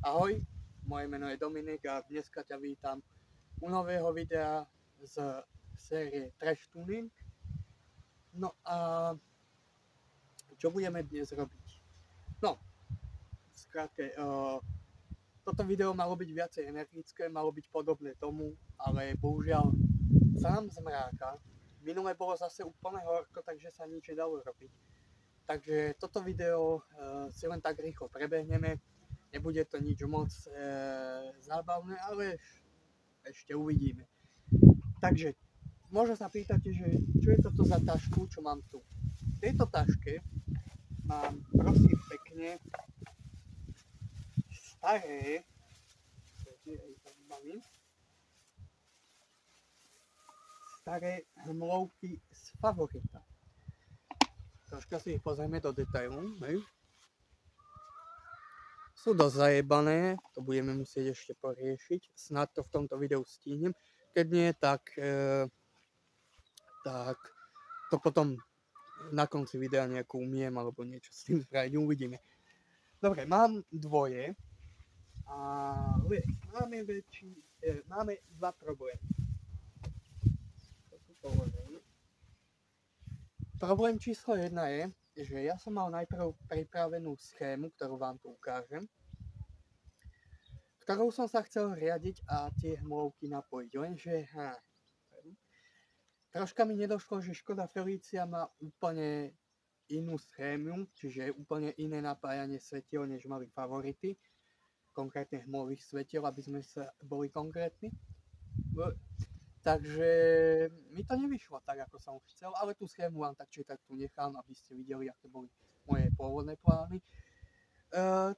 Ahoj, moje meno je Dominik a dneska ťa vítam u nového videa z série Trash Tuning. No a čo budeme dnes robiť? No, skrátke, toto video malo byť viacej energické, malo byť podobné tomu, ale bohužiaľ sám zmráka. Minule bolo zase úplne horko, takže sa nič nedalo robiť. Takže toto video si len tak rýchlo prebehneme. Nebude to nič moc zábavné, ale ešte uvidíme. Takže možno sa pýtate, že čo je toto za tašku, čo mám tu. V tejto taške mám, prosím pekne, staré hmlovky z Favorita. Troška si ich pozrieme do detailu. Sú dosť zajebané, to budeme musieť ešte poriešiť. Snad to v tomto videu stihnem. Keď nie, tak to potom na konci videa nejakú umiem alebo niečo s tým spraviť, uvidíme. Dobre, mám dvoje, ale máme dva problémy. Problém číslo 1 je, že ja som mal najprv pripravenú schému, ktorú vám tu ukážem, ktorou som sa chcel riadiť a tie hmlovky napojiť, lenže troška mi nedošlo, že Škoda Felicia má úplne inú schému, čiže úplne iné napájanie svetiel, než mali Favority, konkrétne hmlových svetiel, aby sme boli konkrétni. Takže mi to nevyšlo tak, ako som chcel, ale tú schému vám tak či tak tu nechám, aby ste videli, aké boli moje pôvodné plány.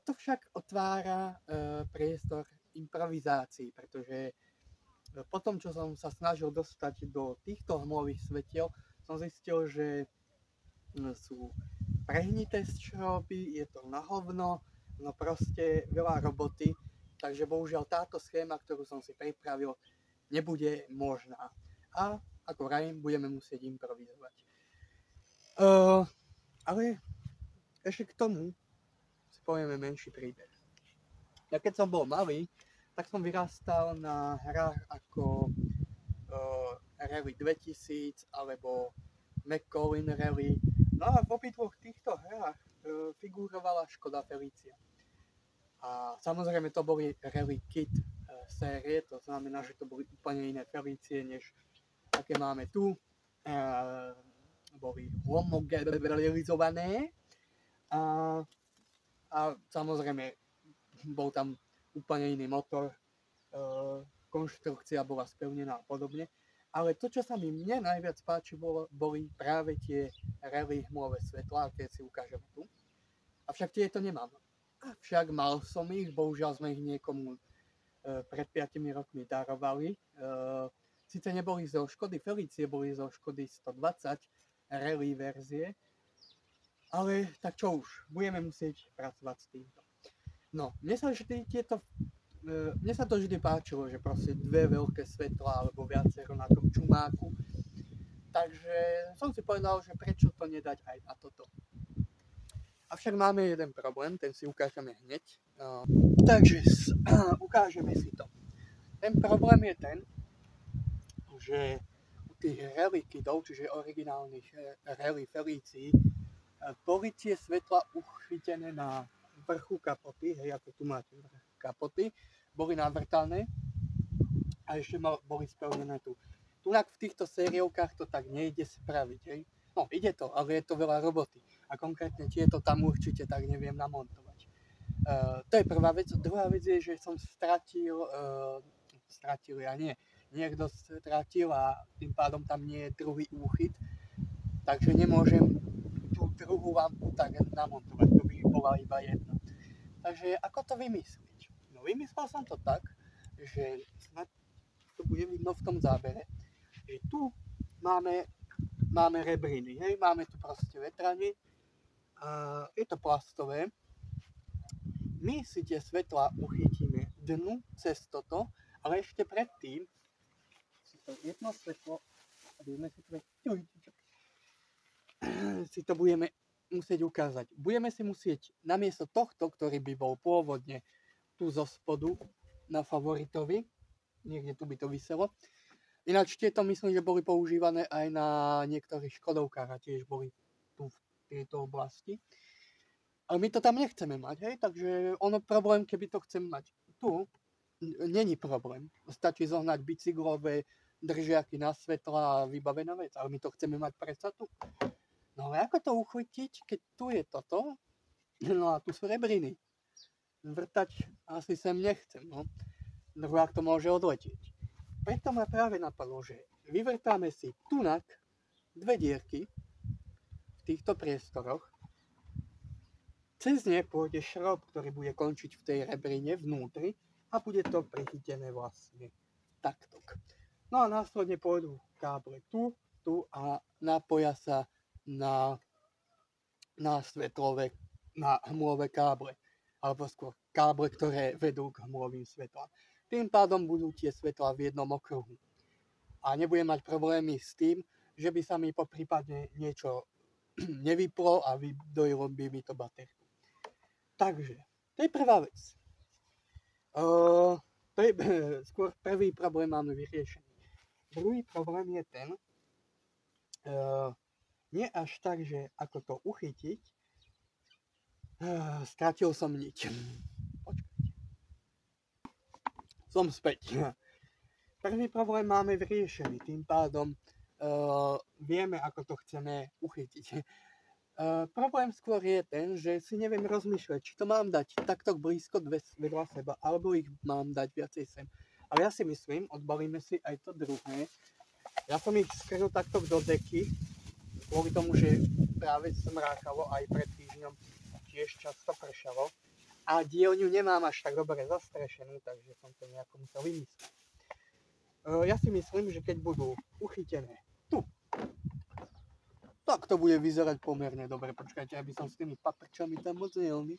To však otvára priestor improvizácii, pretože po tom, čo som sa snažil dostať do týchto hmlových svetiel, som zistil, že sú prehnité stropy, je to na hovno, no proste veľa roboty, takže bohužiaľ táto schéma, ktorú som si pripravil, nebude možná. A ako vrajím, budeme musieť improvizovať. Ale ešte k tomu si povieme menší príbeh. Ja keď som bol malý, tak som vyrastal na hrách ako Rally 2000 alebo McCollin Rally. No a v obidvoch týchto hrách figurovala Škoda Felicia. A samozrejme to boli Rally Kit série, to znamená, že to boli úplne iné Felicie, než aké máme tu. Boli homogenizované a samozrejme bol tam úplne iný motor, konštrukcia bola spevnená a podobne. Ale to, čo sa mi mne najviac páči, boli práve tie rally hmlové svetlá, aké si ukážeme tu. Avšak tieto nemám. Avšak mal som ich, bohužiaľ sme ich niekomu pred 5 rokmi darovali. Sice neboli zo Škody Felicie, boli zo Škody 120 rally verzie, ale tak čo už, budeme musieť pracovať s týmto. No, mne sa to vždy páčilo, že proste dve veľké svetlá alebo viacero na tom čumáku. Takže som si povedal, že prečo to nedať aj na toto. Avšak máme jeden problém, ten si ukážeme hneď. Takže ukážeme si to. Ten problém je ten, že u tých rally kitov, čiže originálnych rally Felícií, boli tie svetla uchytené na vrchu kapoty, hej, ako tu máte vrch kapoty, boli navrtané a ešte boli spevnené tu. Tunak v týchto sériovkách to tak nejde spraviť, hej. No, ide to, ale je to veľa roboty. A konkrétne tieto tam určite tak neviem namontovať. To je prvá vec. Druhá vec je, že som niekto stratil a tým pádom tam nie je druhý úchyt. Takže nemôžem tú druhú lampu tak namontovať. To by bola iba jedna. Takže ako to vymyslieť? No vymyslel som to tak, že snad to bude vidno v tom zábere, že tu máme rebriny, hej, máme tu proste vetranie a je to plastové. My si tie svetlá uchytíme dnu cez toto, ale ešte predtým si to jedno svetlo si to budeme musieť ukázať. Budeme si musieť namiesto tohto, ktorý by bol pôvodne tu zo spodu na favoritovi. Niekde tu by to viselo. Ináč tieto myslím, že boli používané aj na niektorých škodovkách a tiež boli tu v tejto oblasti. Ale my to tam nechceme mať, hej, takže ono problém, keby to chcem mať tu, není problém. Stačí zohnať bicyklové držiaky na svetla a vybavená vec, ale my to chceme mať predsa tu. No ale ako to uchytiť, keď tu je toto, no a tu sú rebriny. Vrtať asi sem nechcem, no. Druhák to môže odletieť. Preto ma práve napadlo, že vyvrtáme si tunak dve dierky v týchto priestoroch. Cez ne pôjde šrob, ktorý bude končiť v tej rebrine vnútri a bude to prichytené vlastne takto. No a následne pôjdu káble tu a napoja sa na svetlové, na hmlové káble. Alebo skôr káble, ktoré vedú k hmlovým svetlám. Tým pádom budú tie svetlá v jednom okruhu. A nebudem mať problémy s tým, že by sa mi poprípadne niečo nevyplo a dojilo by mi to baterku. Takže, to je prvá vec. Skôr prvý problém máme vyriešený. Druhý problém je ten, nie až tak, že ako to uchytiť, strátil som niť. Som späť. Prvý problém máme vyriešený, tým pádom vieme, ako to chceme uchytiť. Problém skôr je ten, že si neviem rozmýšľať, či to mám dať takto blízko vedľa seba, alebo ich mám dať viacej sem. Ale ja si myslím, odbalíme si aj to druhé. Ja som ich skryl takto do deky, kvôli tomu, že práve smrákalo aj pred týždňom tiež často pršalo. A dielňu nemám až tak dobre zastrešenú, takže som to nejako musel vymyslieť. Ja si myslím, že keď budú uchytené tu, tak to bude vyzerať pomerne dobre. Počkajte, aby som s tými paprčami tam moc nejelný.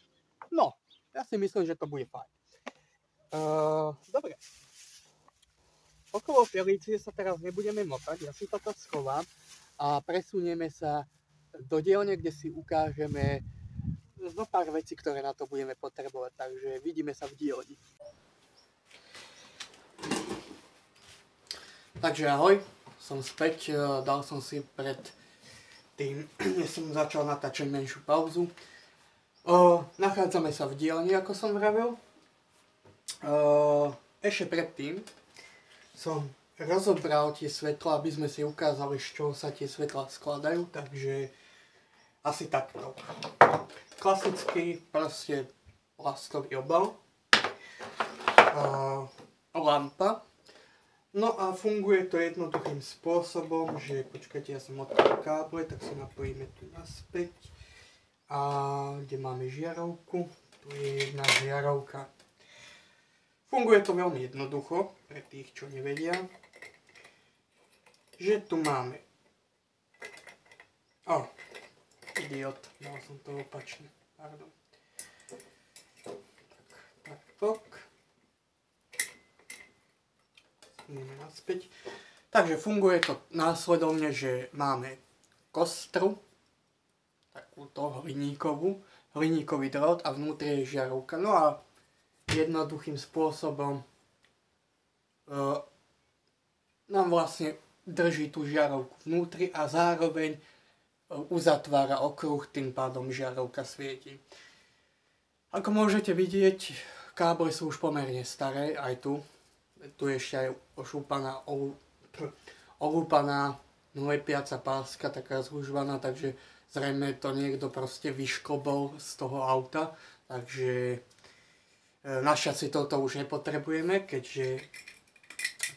No, ja si myslím, že to bude fajn. Dobre. Okolo pelície sa teraz nebudeme motať, ja si toto schovám a presunieme sa do dielne, kde si ukážeme zo pár vecí, ktoré na to budeme potrebovať, takže vidíme sa v dielni. Takže ahoj, som späť, dal som si pred tým, než som začal natáčať menšiu pauzu. Nachádzame sa v dielni, ako som vravel. Ešte predtým som rozobral tie svetlá, aby sme si ukázali, z čoho sa tie svetlá skladajú, takže asi takto. Klasický, proste plastový obal, lampa. No a funguje to jednoduchým spôsobom, že počkajte, ja som odpal káble, tak si napojíme tu naspäť. A kde máme žiarovku, tu je jedna žiarovka. Funguje to veľmi jednoducho, pre tých, čo nevedia. Že tu máme... Idiot, dal som to opačne, pardon. Tak. Ideme naspäť. Takže funguje to následovne, že máme kostru, takúto hliníkový drôt a vnútri je žiarovka. No a jednoduchým spôsobom nám vlastne drží tú žiarovku vnútri a zároveň uzatvára okruh, tým pádom žiarovka svieti. Ako môžete vidieť, káble sú už pomerne staré, aj tu. Tu je ešte aj olúpaná lepiaca páska, taká zhužvaná, takže zrejme to niekto proste vyšklbol z toho auta. Takže našťastie toto už nepotrebujeme, keďže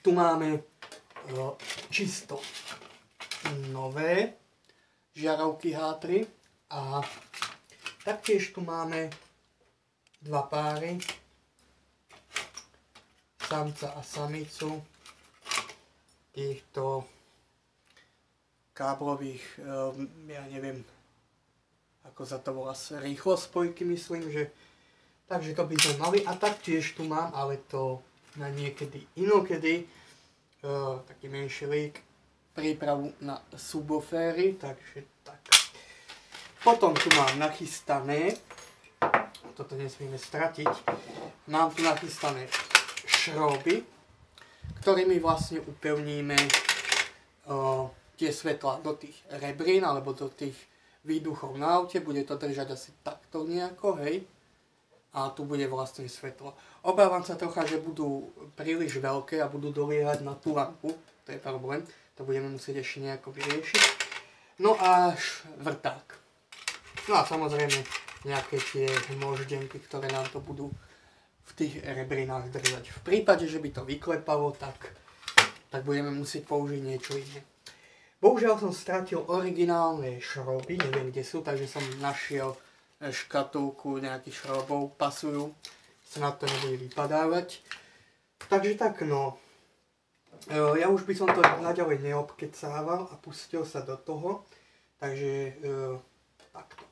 tu máme čisto nové žiarovky H3 a taktiež tu máme dva páry, samca a samicu týchto káblových, ja neviem ako sa to volá, rýchlospojky, myslím, že takže to by sme mali. A taktiež tu mám, ale to na niekedy inokedy, taký menší lík, prípravu na subwoofery, takže tak. Potom tu mám nachystané, toto nesmieme stratiť, mám tu nachystané šroby, ktorými vlastne upevníme tie svetla do tých rebrín alebo do tých výduchov na aute. Bude to držať asi takto nejako, hej. A tu bude vlastne svetlo. Obávam sa trocha, že budú príliš veľké a budú doliehať na tú lampu. To je problém. To budeme musieť ešte nejako vyriešiť. No a vrták. No a samozrejme nejaké tie moždenky, ktoré nám to budú v tých rebrinách držať. V prípade, že by to vyklepalo, tak budeme musieť použiť niečo iné. Bohužiaľ som stratil originálne šroby, neviem kde sú, takže som našiel škatulku nejakých šrobov, pasujú, sa na to nebude vypadávať. Takže tak no, ja už by som to naďalej neobkecával a pustil sa do toho, takže takto.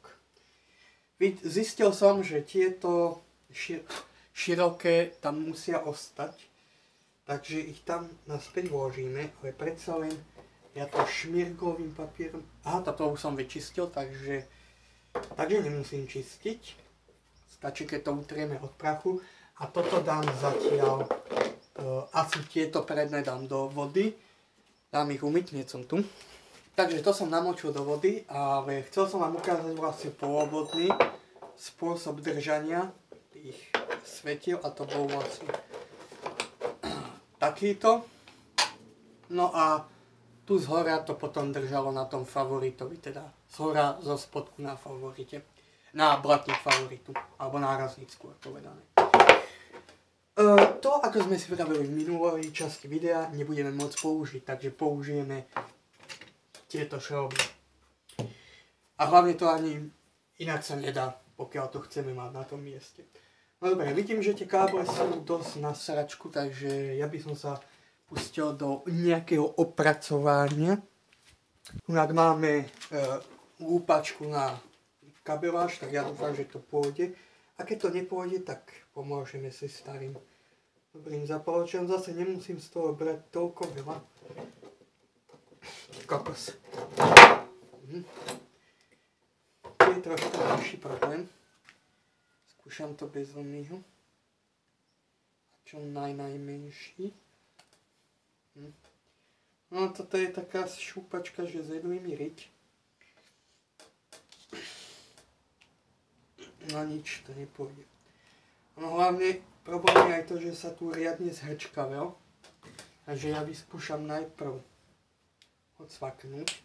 Zistil som, že tieto široké tam musia ostať, takže ich tam naspäť vložíme, ale predsa len ja to šmirglovým papierom, aha, toto už som vyčistil, takže nemusím čistiť, stačí, keď to utrieme od prachu a toto dám zatiaľ, asi tieto predné dám do vody, dám ich umyť, hneď som tu. Takže to som namočil do vody, ale chcel som vám ukázať vlastne polovodný spôsob držania tých svetiel a to bol vlastne takýto. No a tu zhora to potom držalo na tom favoritovi, teda zhora zo spodku na favorite, na blatník favoritu, alebo nárazník skôr povedané. To, ako sme si vravili v minulej časti videa, nebudeme môcť použiť, takže použijeme tieto šroby. A hlavne to ani inak sa nedá, pokiaľ to chceme mať na tom mieste. No dobre, vidím, že tie káble sú dosť na sračku, takže ja by som sa pustil do nejakého opracovania. Ak máme lúpačku na kabeláž, tak ja dúfam, že to pôjde. A keď to nepôjde, tak pomôžeme si starým dobrým zapaločom. Zase nemusím z toho brať toľko veľa. Kokos. To je trošku ďalší problém. Skúšam to bez vlnyho. A čo najmenší. No toto je taká šúpačka, že zjedli mi riť. No nič, to nepôjde. No hlavne problém je aj to, že sa tu riadne zhrčkavel. Takže ja vyskúšam najprv odsvaknúť,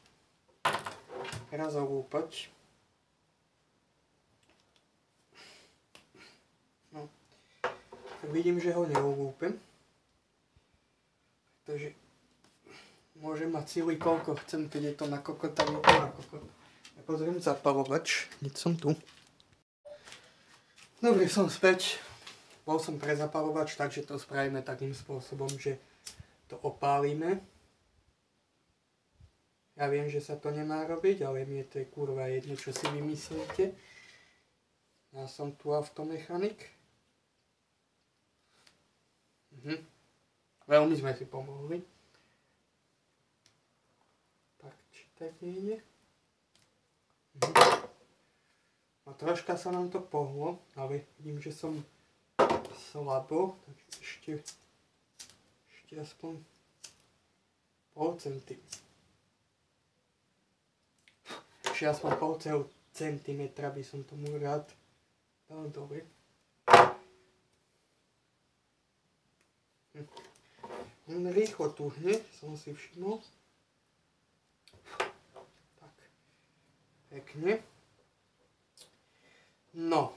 raz olúpať. No, tak vidím, že ho neolúpem, pretože môžem mať síly koľko chcem, keď je to na kokot, tak je to na kokot. Ja pozriem zapalovač, hneď som tu. Dobre, som späť. Bol som pre zapalovač, takže to spravíme takým spôsobom, že to opálime. Ja viem, že sa to nemá robiť, ale mne to je kurva jedno, čo si vymyslíte. Ja som tu automechanik. Veľmi sme si pomohli. Tak, či tak nejde? No troška sa nám to pohlo, ale vidím, že som slabo, takže ešte aspoň pol centimetra. Aspoň pol centimetra by som tomu rád dal dole. On rýchlo tuhne, som si všimol. Tak, pekne. No,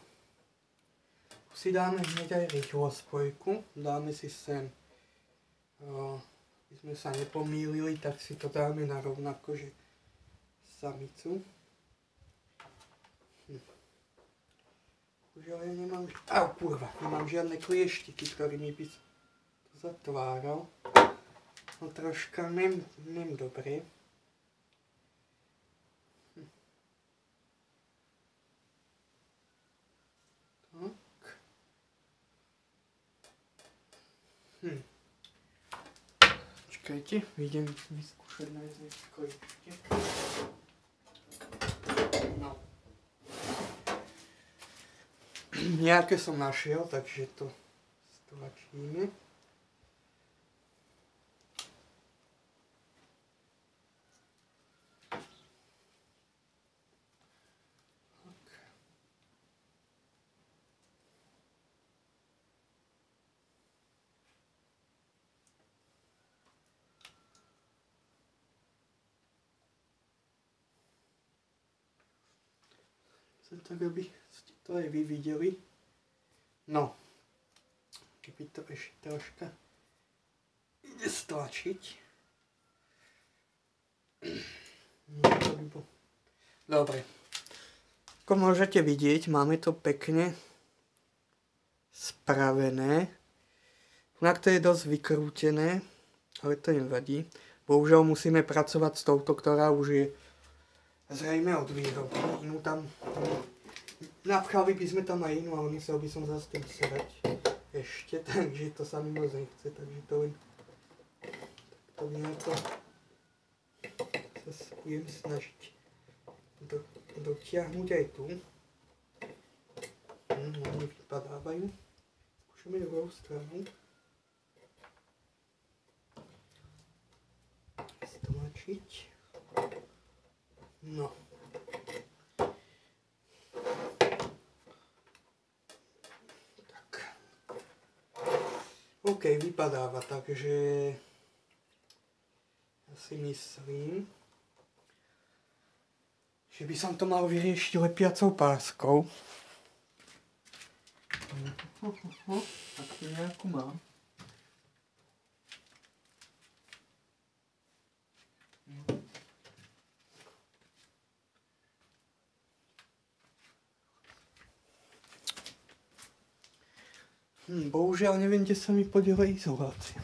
si dáme hneď aj rýchlo spojku. Dáme si sem, aby sme sa nepomýlili, tak si to dáme na rovnako, že samicu. Už ale nemám, nemám žiadne klieštiky, ktorými by to zatváral. No troška nem dobre. Tak. Čakajte, idem vyskúšať nájsť klieštike. Nejaké som našiel, takže to stlačíme. Tak, aby ste to aj vy videli. No, keby to ešte troška ide stlačiť. No, to by bolo. Dobre. Ako môžete vidieť, máme to pekne spravené. Inak to je dosť vykrútené, ale to nevadí. Bohužiaľ musíme pracovať s touto, ktorá už je zrejme od výroby. Inú tam napchali by sme tam aj inú, ale musel by som zase tým serať ešte, takže to sa mi moc nechce, takže to len takto nejako sa budem snažiť dotiahnuť aj tu. Oni vypadávajú. Skúšame druhou stranu. Stlačiť. No. Tak. OK, vypadáva, takže ja si myslím, že by som to mal vyriešiť lepiacou páskou. Tak to nejakú mám. Bohužiaľ neviem, kde sa mi podiela izolácia.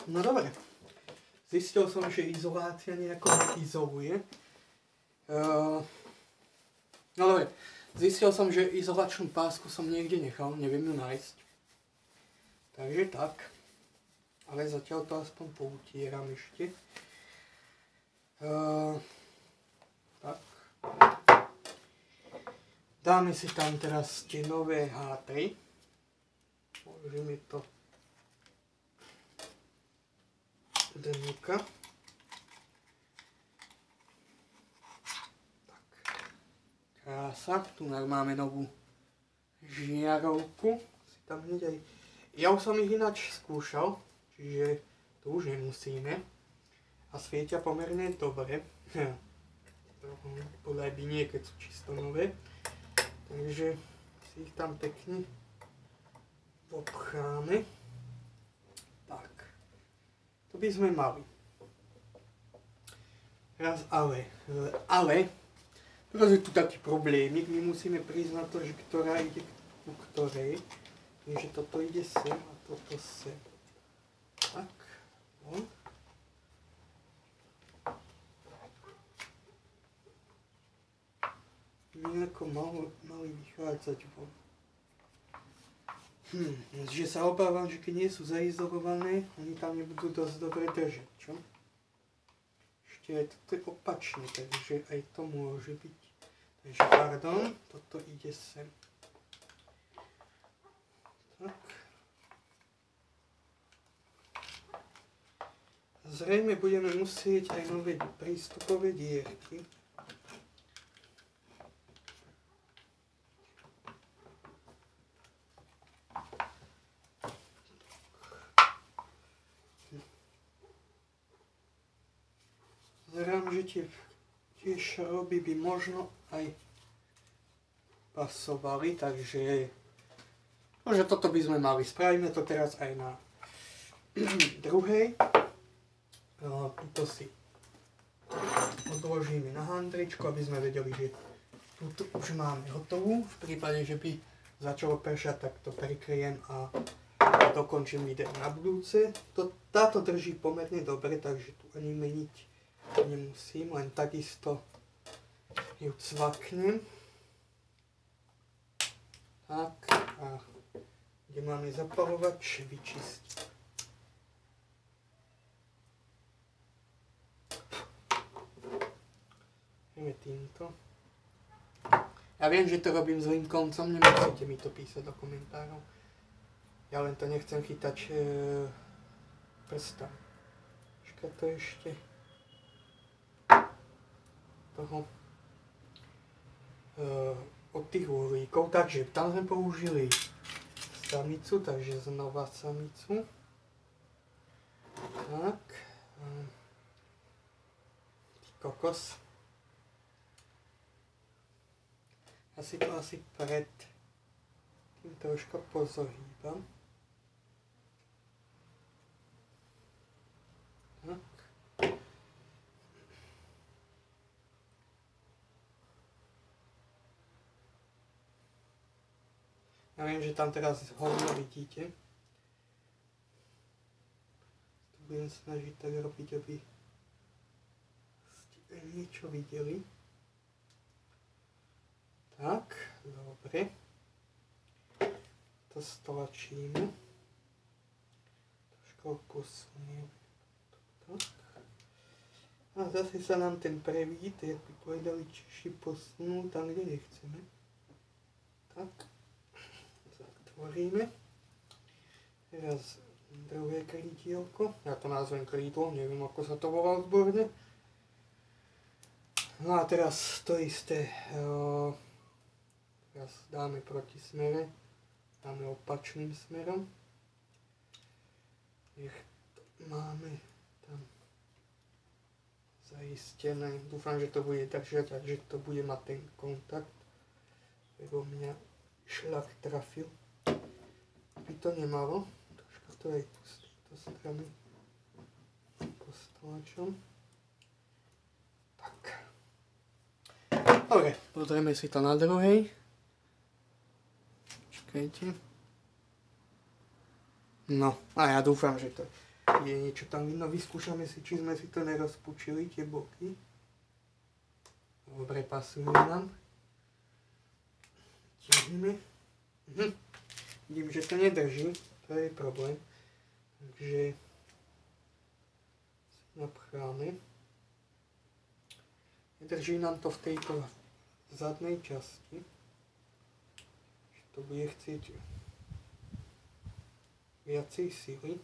No dobre. Zistil som, že izolácia nejako izoluje. No dobre. Zistil som, že izolačnú pásku som niekde nechal, neviem ju nájsť. Takže tak. Ale zatiaľ to aspoň poutieram ešte. Tak. Dáme si tam teraz tie nové H3. Položíme to dnuka. Tak. Krása. Tu máme novú žiarovku. Si tam hneď aj... Ja už som ich ináč skúšal. Čiže to už nemusíme. A svietia pomerne dobre. Podľa by nie, keď sú čisto nové. Takže si ich tam pekne obcháme. Tak. To by sme mali. Teraz ale. Teraz je tu taký problémik. My musíme priznať to, že ktorá ide ku ktorej. Takže toto ide sem a toto sem. Tak, no. Nejako mali vychádzať von. Že sa obávam, že keď nie sú zaizolované, oni tam nebudú dosť dobre držať, čo? Ešte aj toto je opačne, takže aj to môže byť. Takže pardon, toto ide sem. Tak. Zrejme budeme musieť aj nové prístupové dierky. Zerám, že tie šroby by možno aj pasovali, takže toto by sme mali. Spravíme to teraz aj na druhej. Tuto si odložíme na handričku, aby sme vedeli, že tuto už máme hotovú. V prípade, že by začalo pršať, tak to prikryjem a dokončím video na budúce. Táto drží pomerne dobre, takže tu ani meniť nemusím, len takisto ju cvaknem. Tak a kde máme zapalovač, vyčistiť. Ideme týmto. Ja viem, že to robím zlým koncom, nemusíte mi to písať do komentárov. Ja len to nechcem chytať prstom. Počkaj, to ešte toho od tých uhlíkov. Takže tam sme použili samicu, takže znova samicu. Tak. Kokos. Asi to pred tým troška pozohýbam. Tak. Ja viem, že tam teraz hovno vidíte. To budem snažiť tak robiť, aby ste niečo videli. Tak, dobre. To stlačíme. Trošku posunieme. Tak. A zase sa nám ten prevít, jak by povedali Češi, posunul tam, kde nechceme. Tak. Zatvoríme. Teraz druhé krídielko. Ja to nazvem krídlo, neviem ako sa to volá odborne. No a teraz to isté. Teraz dáme proti smere, dáme opačným smerom. Nech to máme tam zaistené. Dúfam, že to bude držať a že to bude mať ten kontakt. Lebo mňa šľak trafil. By to nemalo. Trošku to aj tu z tejto strany postlačom. Tak. Dobre, pozrieme si to na druhej. Čakajte. No, a ja dúfam, že to je niečo tam vidno. Vyskúšame si, či sme si to nerozpučili, tie boky. Dobre, pasujú nám. Tiahneme. Vidím, že to nedrží, to je problém. Takže si napcháme. Nedrží nám to v tejto zadnej časti. To bude chcieť viacej sily.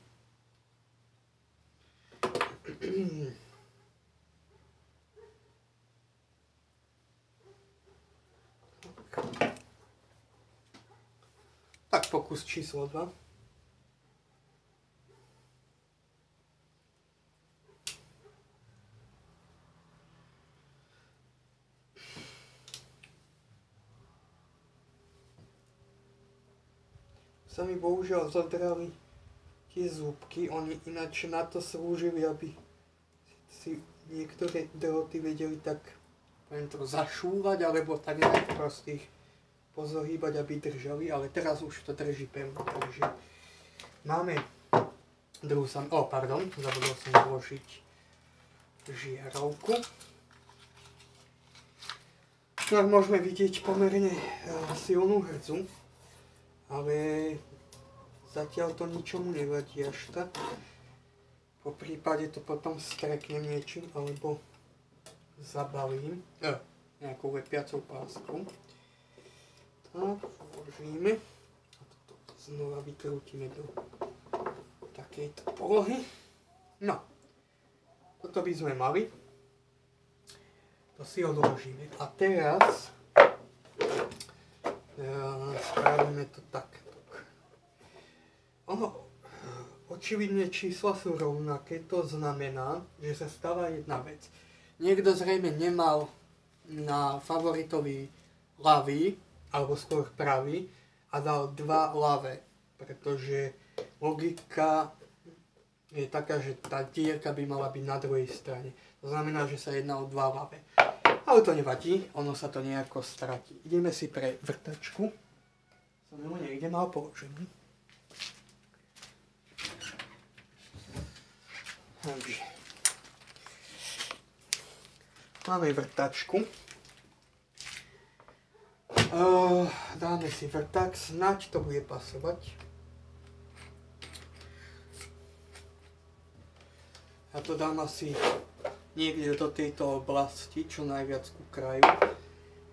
Tak pokus číslo 2. Sa mi bohužiaľ zodrali tie zúbky, oni ináč na to slúžili, aby si niektoré droty vedeli tak poviem to zašúvať, alebo tak nejak proste ich pozohýbať, aby držali, ale teraz už to drží pevno, takže máme druhú zabudol som vložiť žiarovku. No, môžeme vidieť pomerne silnú hrdzu. Ale zatiaľ to ničomu nevadí až tak. Po prípade to potom streknem niečím alebo zabalím nejakou lepiacou páskou. Tak, vložíme a toto znova vykrútime do takejto polohy. No, toto by sme mali. To si odložíme. A teraz spravíme to takto. Ono, očividne čísla sú rovnaké, to znamená, že sa stáva jedna vec. Niekto zrejme nemal na favoritovi ľavý, alebo skôr pravý, a dal dva ľavé, pretože logika je taká, že tá dierka by mala byť na druhej strane. To znamená, že sa jedná o dva ľavé. Ale to nevadí, ono sa to nejako stratí. Ideme si pre vrtačku. Som ho niekde mal položený. Takže. Máme vrtačku. Dáme si vrták, snáď to bude pasovať. Ja to dám asi niekde do tejto oblasti, čo najviac ku kraju.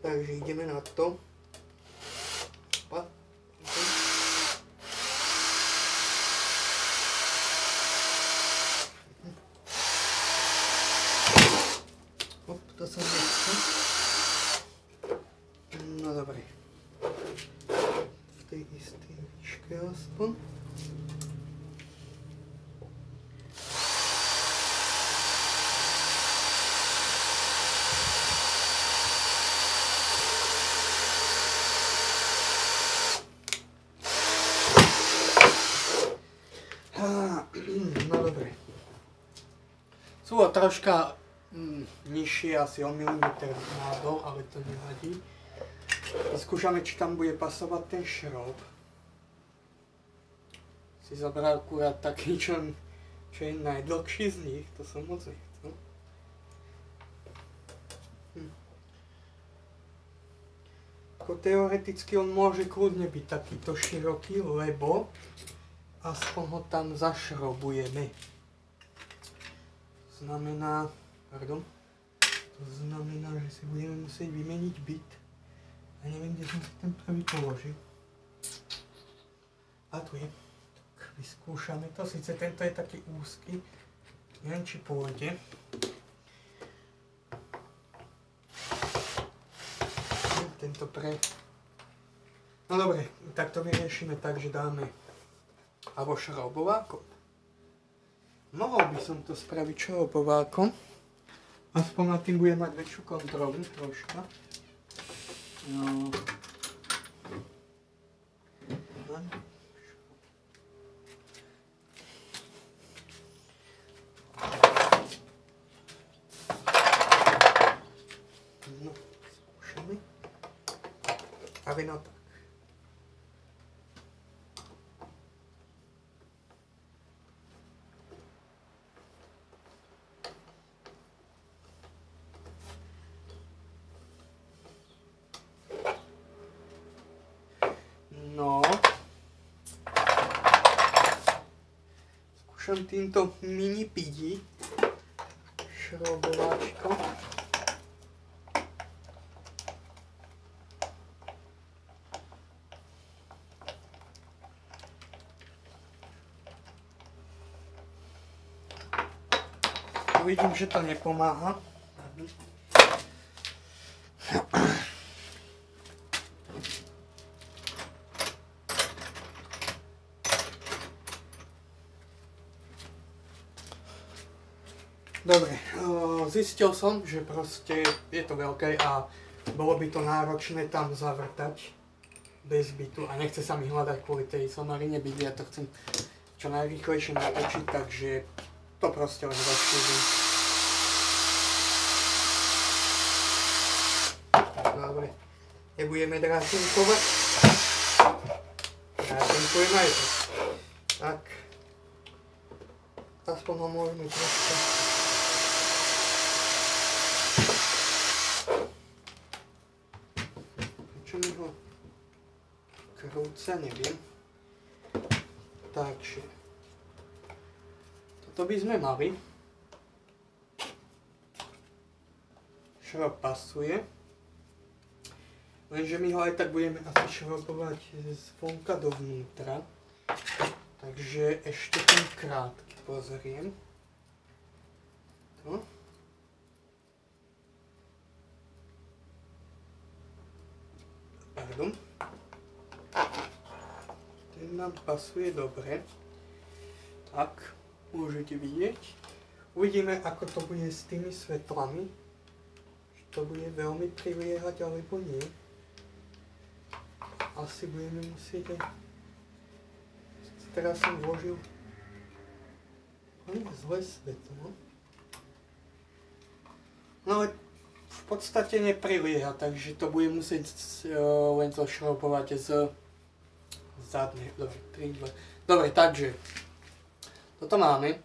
Takže ideme na to. Opa. To sa nechce. No dobre. V tej istej výške aspoň. No dobre. Sú troška nižšie, asi o milimeter nádol, ale to nevadí. Skúšame, či tam bude pasovať ten šrob. Si zobral akurát taký, čo je najdlhší z nich, to som moc nechcel. Ako teoreticky on môže kľudne byť takýto široký, lebo aspoň ho tam zašrobujeme. To znamená, že si budeme musieť vymeniť byt. A neviem, kde som si ten prvý položil. A tu je. Tak vyskúšame to. Sice tento je taký úzky. Neviem, či pôjde. Tento pre... No dobre, tak to vyriešime tak, že dáme alebo šrobovákom. Mohol by som to spraviť šrobovákom. Aspoň nad tým budem mať väčšiu kontrolu troška. No. No, skúšame. A vy no tak. No, skúšam týmto mini pidi šrobováčkom. Vidím, že to nepomáha. Dobre, zistil som, že proste je to veľké a bolo by to náročné tam zavrtať bez bytu a nechce sa mi hľadať kvôli tej somarine byt, ja to chcem čo najrýchlejšie natočiť, takže to proste len rozšírim. Dobre, nebudeme drátinkovať. Drátinkujem aj to. Tak, aspoň ho môžeme troška. Čo mi ho krúca, neviem. Takže toto by sme mali. Šrob pasuje. Lenže my ho aj tak budeme asi šrobovať zvonka dovnútra. Takže ešte ten krátky pozriem. To. Pardon. Ten nám pasuje dobre. Tak, môžete vidieť. Uvidíme, ako to bude s tými svetlami. Či to bude veľmi priliehať, alebo nie. Asi budeme musieť aj... Teraz som vložil zlé svetlo. No ale v podstate neprilieha, takže to bude musieť len zošrobovať z zadnej. Dobre, 3, 2. Dobre, takže toto máme.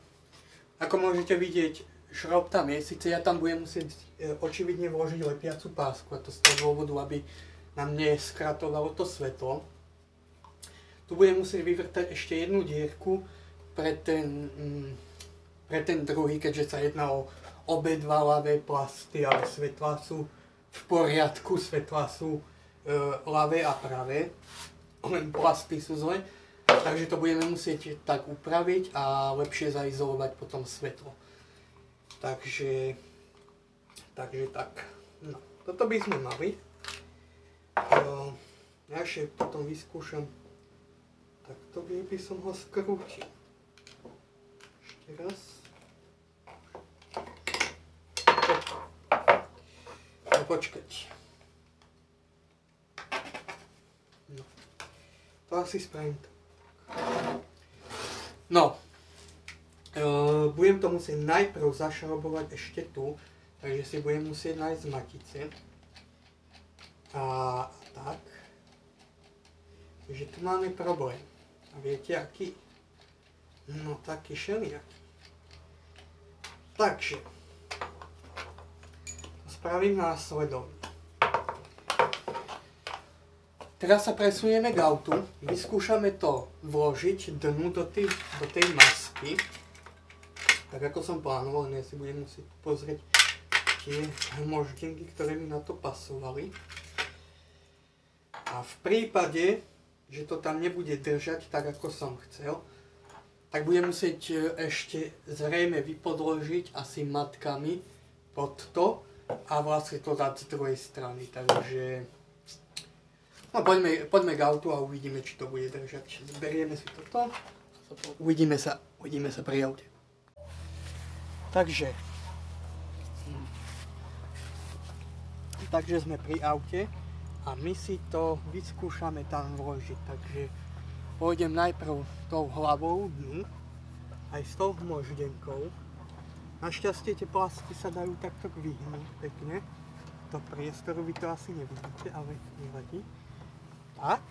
Ako môžete vidieť, šrob tam je, síce ja tam budem musieť očividne vložiť lepiacu pásku, a to z toho dôvodu, aby nám neskratovalo to svetlo. Tu budem musieť vyvrtať ešte jednu dierku pre ten pre ten druhý, keďže sa jedná o obe dva ľavé plasty, ale svetlá sú v poriadku, svetlá sú ľavé a pravé, len plasty sú zle. Takže to budeme musieť tak upraviť a lepšie zaizolovať potom svetlo. Takže tak. No, toto by sme mali. Ja ešte potom vyskúšam takto, kde by som ho skrútil. Ešte raz. No počkať. No. To asi spravím tak. No. Budem to musieť najprv zašrobovať ešte tu. Takže si budem musieť nájsť matice. A tak. Takže tu máme problém. A viete aký? No taký šeliaký. Takže. To spravím následovne. Teraz sa presunieme k autu. Vyskúšame to vložiť dnu do tej masky. Tak ako som plánoval, ja si budem musieť pozrieť tie moždenky, ktoré mi na to pasovali. A v prípade, že to tam nebude držať tak, ako som chcel, tak budem musieť ešte zrejme vypodložiť asi matkami pod to a vlastne to dať z druhej strany. Takže no, poďme k autu a uvidíme, či to bude držať. Zberieme si toto. Uvidíme sa pri aute. Takže sme pri aute a my si to vyskúšame tam vložiť. Takže pôjdem najprv tou hlavou dnu, aj s tou moždenkou. Našťastie tie plasty sa dajú takto vyhnúť pekne. Do priestoru vy to asi nevidíte, ale nevadí. Tak,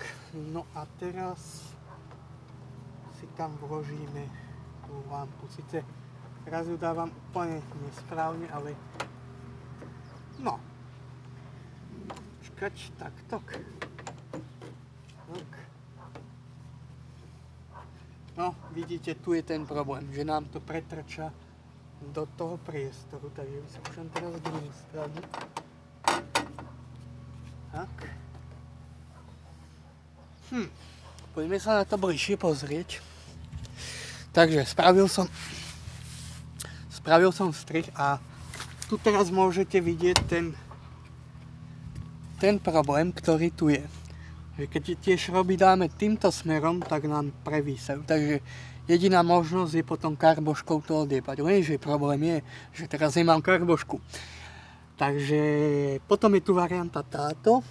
no a teraz si tam vložíme tú lampu. Sice teraz ju dávam úplne nesprávne, ale no. Počkať, takto. Tak. No, vidíte, tu je ten problém, že nám to pretrča do toho priestoru, takže vyskúšam teraz druhú stranu. Tak. Poďme sa na to bližšie pozrieť. Takže spravil som strih a tu teraz môžete vidieť ten problém, ktorý tu je. Keď tie šroby dáme týmto smerom, tak nám prevísajú. Takže jediná možnosť je potom karboškou to odjebať. Lenže problém je, že teraz nemám karbošku. Takže potom je tu varianta táto.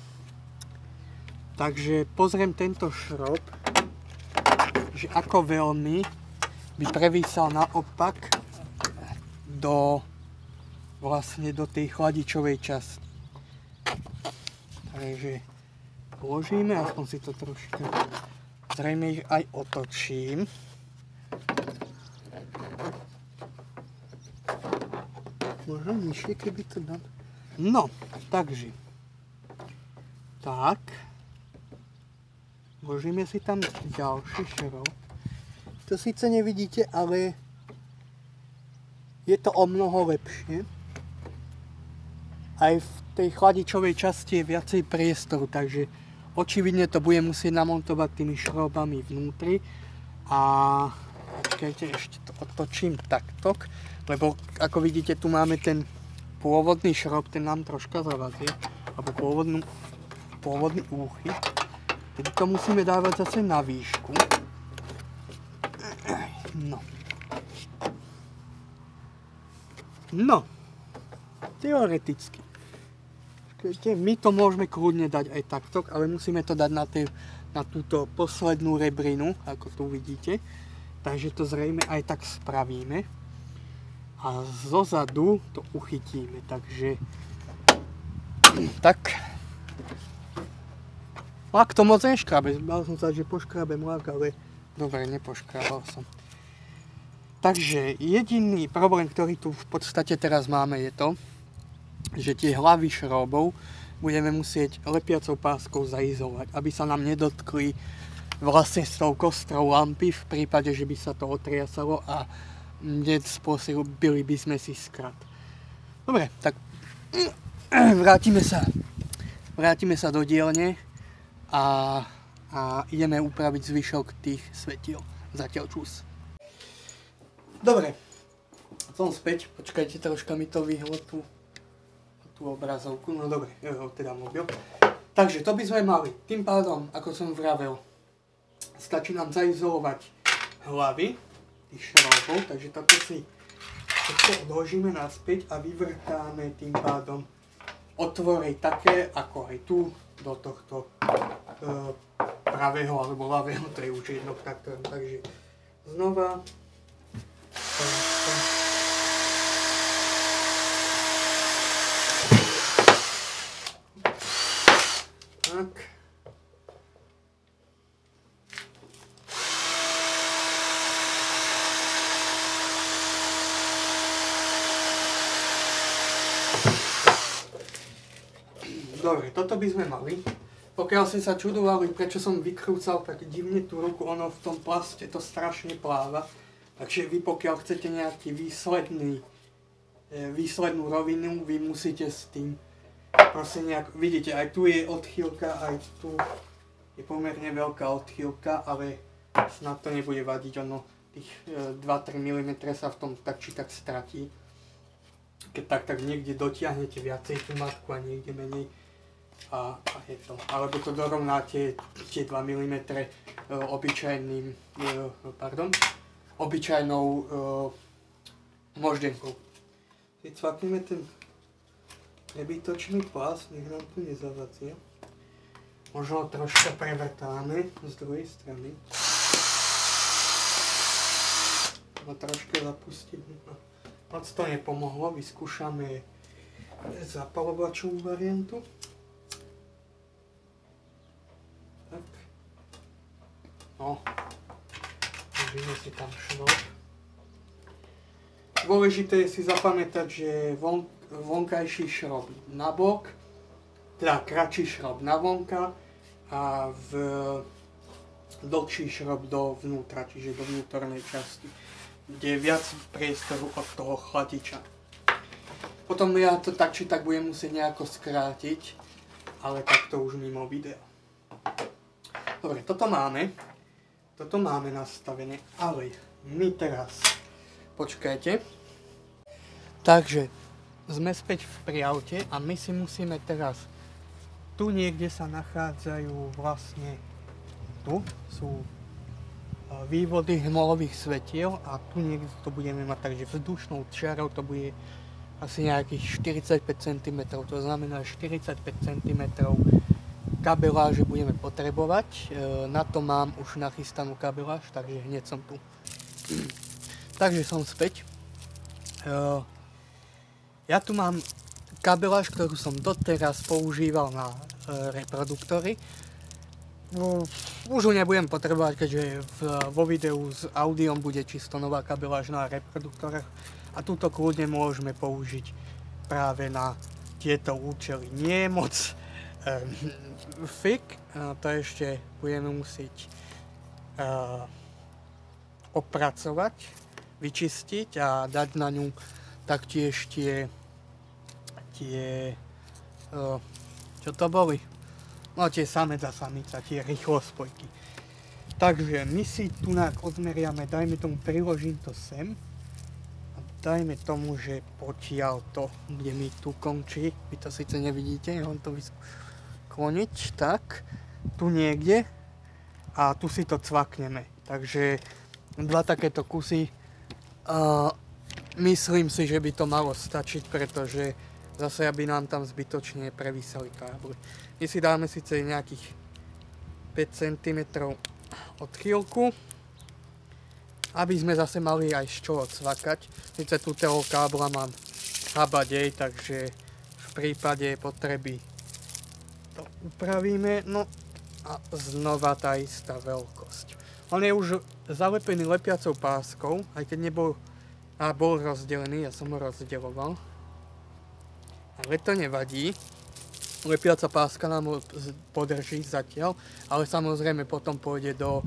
Takže pozriem tento šrob, že ako veľmi by prevísal naopak vlastne do tej chladičovej časti. Takže položíme, aspoň si to trošku, zrejme ich aj otočím. Možno nižšie, keby to dám. No, takže. Tak. Vložíme si tam ďalší šrob. To síce nevidíte, ale je to o mnoho lepšie. Aj v tej chladičovej časti je viacej priestoru, takže očividne to budem musieť namontovať tými šrobami vnútri. A počkajte, ešte to otočím takto, lebo ako vidíte, tu máme ten pôvodný šrob, ten nám troška zavazie, alebo pôvodný úchyt. Tedy to musíme dávať zase na výšku. No, teoreticky. My to môžeme kľudne dať aj takto, ale musíme to dať na túto poslednú rebrinu, ako tu vidíte. Takže to zrejme aj tak spravíme. A zozadu to uchytíme, takže tak. Lak to moc neškrabe, mal som sa, že poškrabem lak, ale dobre, nepoškrabal som. Takže jediný problém, ktorý tu v podstate teraz máme, je to, že tie hlavy šrobov budeme musieť lepiacou páskou zaizolovať, aby sa nám nedotkli vlastne s tou kostrou lampy v prípade, že by sa to otriasalo a nespôsobili by sme si skrat. Dobre, tak vrátime sa do dielne a ideme upraviť zvyšok tých svetiel. Zatiaľ čus. Dobre, som späť, počkajte, troška mi to vyhlo tú obrazovku, no dobre, teda mobil. Takže to by sme mali, tým pádom, ako som vravel, stačí nám zaizolovať hlavy tých šroubov, takže toto si odložíme naspäť a vyvrtáme tým pádom otvory také, ako aj tu, do tohto pravého alebo ľavého, to je už jedno traktorom, takže znova. Tak. Dobre, toto by sme mali. Pokiaľ ste sa čudovali, prečo som vykrúcal tak divne tú ruku, ono v tom plaste to strašne pláva. Takže vy pokiaľ chcete nejaký výslednú rovinu, vy musíte s tým proste nejak, vidíte, aj tu je odchýlka, aj tu je pomerne veľká odchýlka, ale snad to nebude vadiť, ono tých 2-3 mm sa v tom tak či tak stratí. Keď tak niekde dotiahnete viacej tú matku a niekde menej. A je to. Alebo to dorovnáte tie 2 mm obyčajnou moždenkou. Keď cvakneme ten prebytočný plast, nech nám tu nezavadzie. Možno troška prevrtáme z druhej strany. Troška zapustiť. Moc to nepomohlo, vyskúšame zapalovačovú variantu. Tak. No. Môžeme si tam šroub. Dôležité je si zapamätať, že vonkajší šroub na bok, teda kratší šroub na vonka a dlhší šroub dovnútra, čiže do vnútornej časti, kde je viac priestoru od toho chladiča. Potom ja to tak či tak budem musieť nejako skrátiť, ale takto už mimo videa. Dobre, toto máme nastavené, ale my teraz, počkajte, takže sme späť v priaute a my si musíme teraz, tu niekde sa nachádzajú vlastne, tu sú vývody hmolových svetiel a tu niekde to budeme mať, takže vzdušnou čiarou to bude asi nejakých 45 cm, to znamená 45 cm kabeláže budeme potrebovať. Na to mám už nachystanú kabeláž, takže hneď som tu. Takže som späť. Ja tu mám kabeláž, ktorú som doteraz používal na reproduktory. Už ju nebudem potrebovať, keďže vo videu s audiom bude čisto nová kabeláž na reproduktorách. A túto kľudne môžeme použiť práve na tieto účely. Nie je moc fik, to ešte budeme musieť opracovať, vyčistiť a dať na ňu taktiež tie čo to boli? No tie samec a samica, tie rýchlospojky. Takže my si tu odmeriame, dajme tomu, priložím to sem. Dajme tomu, že potiaľ to, kde mi tu končí, vy to síce nevidíte, ja vám to kloniť, tak, tu niekde a tu si to cvakneme. Takže 2 takéto kusy, myslím si, že by to malo stačiť, pretože zase aby nám tam zbytočne previsali káble. My si dáme síce nejakých 5 cm odchýlku, aby sme zase mali aj z čoho cvakať. Sice túto kábla mám habadej, takže v prípade potreby to upravíme. No a znova tá istá veľkosť. On je už zalepený lepiacou páskou, aj keď bol rozdelený, ja som ho rozdeľoval. Ale to nevadí. Lepiaca páska nám ho podrží zatiaľ, ale samozrejme potom pôjde do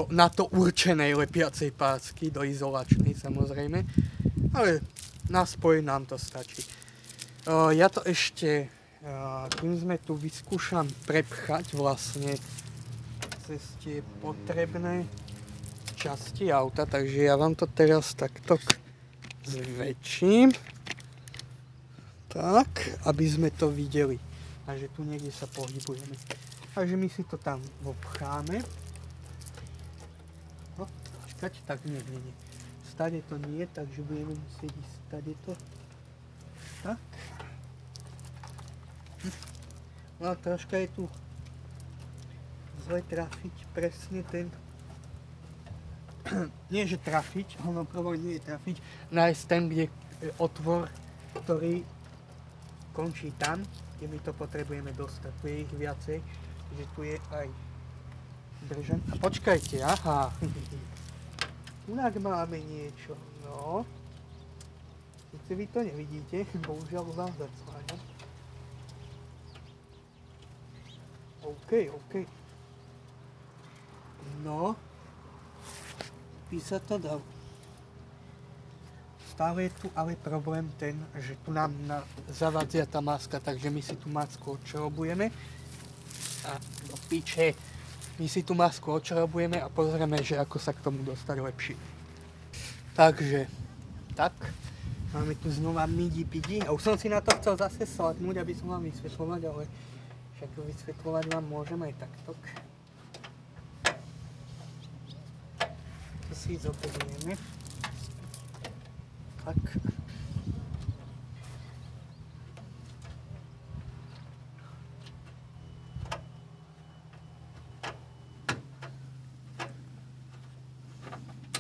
na to určenej lepiacej pácky, do izolačnej samozrejme, ale na spoj nám to stačí. Ja to ešte, kým sme tu, vyskúšam prepchať vlastne cez tie potrebné časti auta, takže ja vám to teraz takto zväčším, tak, aby sme to videli. Takže tu niekde sa pohybujeme. Takže my si to tam obcháme. No, počkať, tak nie. Stade to nie, takže budeme musieť ísť stade to. Tak. No troška je tu zle trafiť presne ten... Nie, že trafiť, ono prvo nie je trafiť, nájsť ten, kde je otvor, ktorý končí tam, kde my to potrebujeme dostať. Tu je ich viacej, že tu je aj držan. A počkajte, aha. Tunak máme niečo, no. Sice vy to nevidíte, bohužiaľ vám zacláňam. OK. No. By sa to dalo. Stále je tu ale problém ten, že tu nám zavadzia tá maska, takže my si tú masku odčarobujeme. A do piče. My si tú masku odčarobujeme a pozrieme, že ako sa k tomu dostať lepšie. Takže, tak. Máme tu znova midi-pidi. A už som si na to chcel zase sadnúť, aby som vám vysvetľovať, ale však vysvetľovať vám môžem aj takto. To si zoberieme. Tak.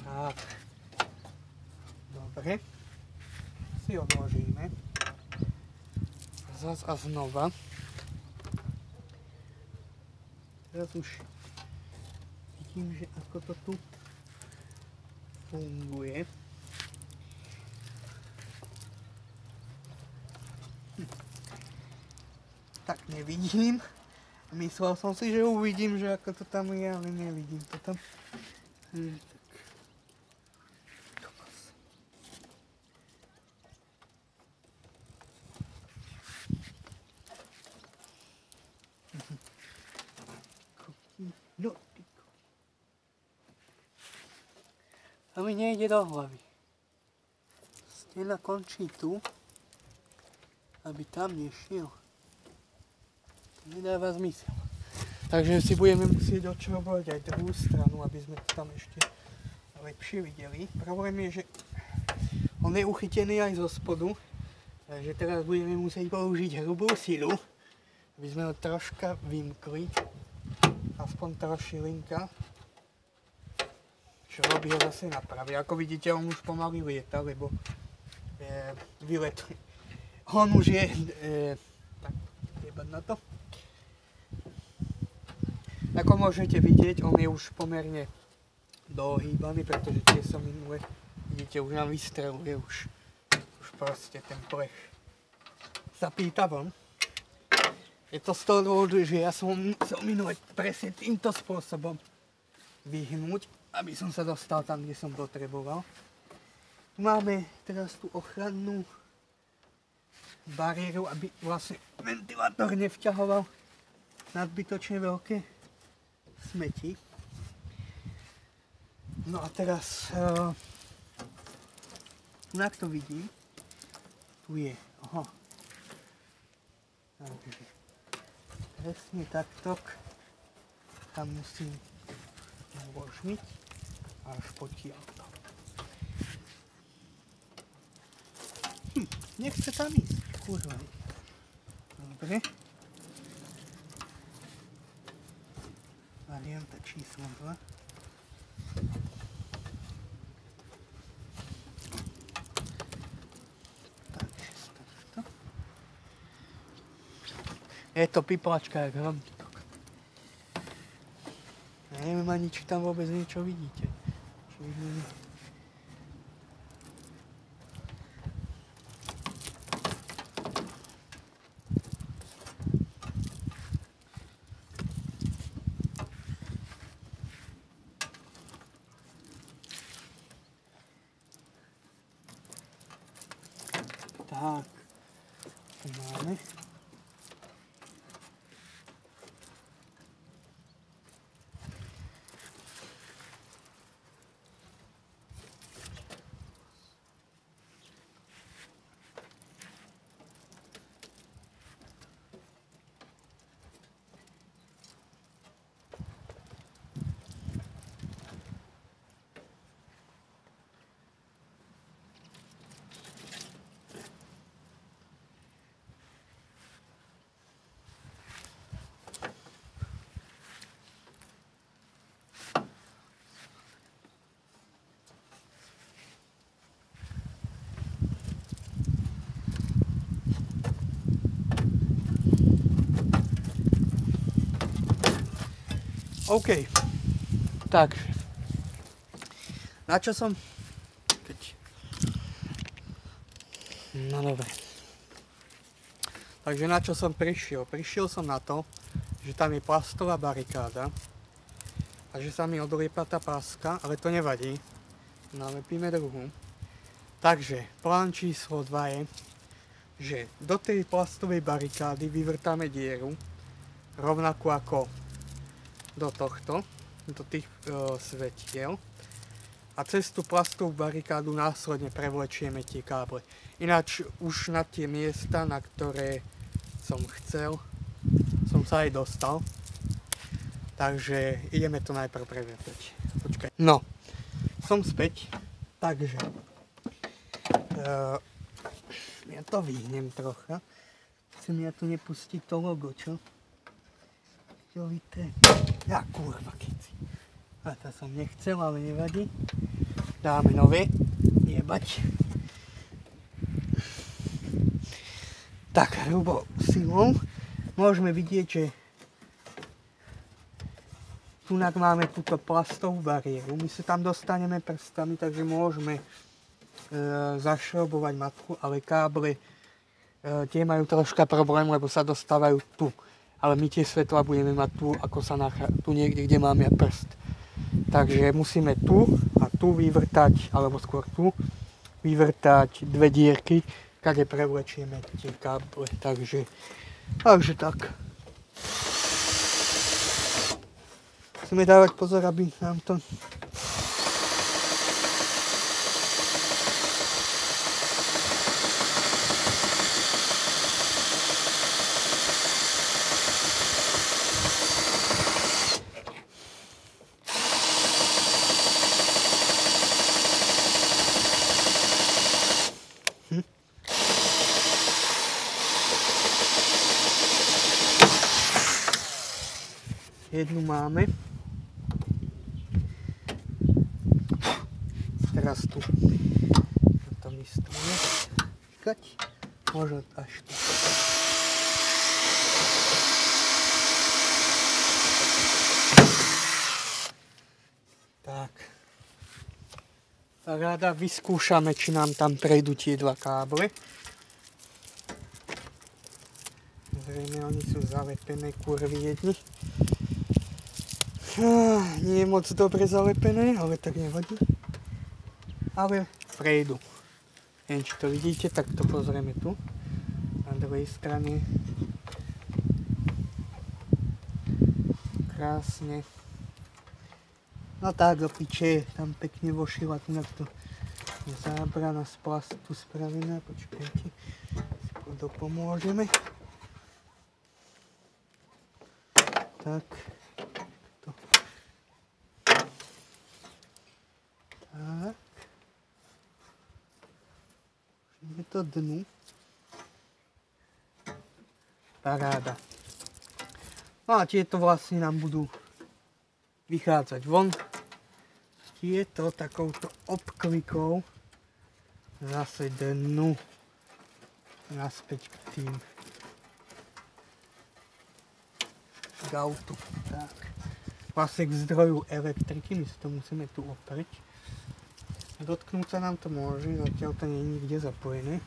Tak. Dobre. Si odložíme. Zas a znova. Teraz už vidím, že ako to tu funguje. Tak nevidím. Myslel som si, že uvidím, že ako to tam je, ale nevidím to tam. No, to mi nejde do hlavy. Stena končí tu, aby tam nešiel. To nedáva zmysel. Takže si budeme musieť odčarobovať aj druhú stranu, aby sme to tam ešte lepšie videli. Problém je, že on je uchytený aj zo spodu, takže teraz budeme musieť použiť hrubú silu, aby sme ho troška vymkli. Aspoň tá šilinka, čo robí ho zase napraví. Ako vidíte, on už pomaly lieta, lebo vyletuje. On už je, tak, jebať na to. Ako môžete vidieť, on je už pomerne dohýbaný, pretože tie sa minule, vidíte, už nám vystreluje, už proste ten plech sa pýta von. Je to z toho dôvodu, že ja som musel minule presne týmto spôsobom vyhnúť, aby som sa dostal tam, kde som potreboval. Tu máme teraz tú ochrannú bariéru, aby vlastne ventilátor nevťahoval nadbytočne veľké smeti. No a teraz, jak to vidím, tu je, aha. Takže presne takto tam musím uložniť až potiaľto. Nechce tam ísť, kurva. Dobre. Varianta číslo 2. Je to piplačka, jak hromky. Neviem ani, či tam vôbec niečo vidíte. Tak, tu máme. OK, takže, na čo som? No dobre. Takže na čo som prišiel? Prišiel som na to, že tam je plastová barikáda a že sa mi odliepa tá páska, ale to nevadí. Nalepíme druhú. Takže plán číslo 2 je, že do tej plastovej barikády vyvrtáme dieru, rovnako ako do tohto, do tých svetiel. A cez tú plastovú barikádu následne prevlečieme tie káble. Ináč už na tie miesta, na ktoré som chcel, som sa aj dostal. Takže ideme to najprv previerať. Počkaj. No, som späť. Takže ja to vyhnem trocha. Chcem ja tu nepustiť to logo, čo? Ja kurva keci. A to som nechcel, ale nevadí. Dáme nové. Jebať. Tak, hrubo silou. Môžeme vidieť, že tunak máme túto plastovú bariéru. My sa tam dostaneme prstami, takže môžeme zašrobovať matku, ale káble tie majú troška problém, lebo sa dostávajú tu. Ale my tie svetla budeme mať tu, ako sa tu niekde, kde máme prst. Takže musíme tu a tu vyvrtať, alebo skôr tu, vyvrtať dve dierky, kade prevlečieme tie káble. Takže tak. Musíme dávať pozor, aby nám to... Jednu máme. Teraz tu. To listuje. Čakať. Možno až tu. Tak. Ráda vyskúšame, či nám tam prejdú tie dva káble. Zrejme oni sú zalepené kurvy jedni. Nie je moc dobre zalepené, ale tak nevadí. Ale prejdu. Neviem, či to vidíte, tak to pozrieme tu. Na druhej strane. Krásne. No tak, do piče, tam pekne vošila, tu je zábrana z plastu spravená. Počkajte, si dopomôžeme. Tak. Tak. Je to dnu. Paráda. No a tieto vlastne nám budú vychádzať von. Tieto takouto obklikou zase dnu naspäť k tým k autu. Tak. Vlastne k zdroju elektriky, my si to musíme tu oprieť. Dotknúť sa nám to môže, zatiaľ to nie je nikde zapojené.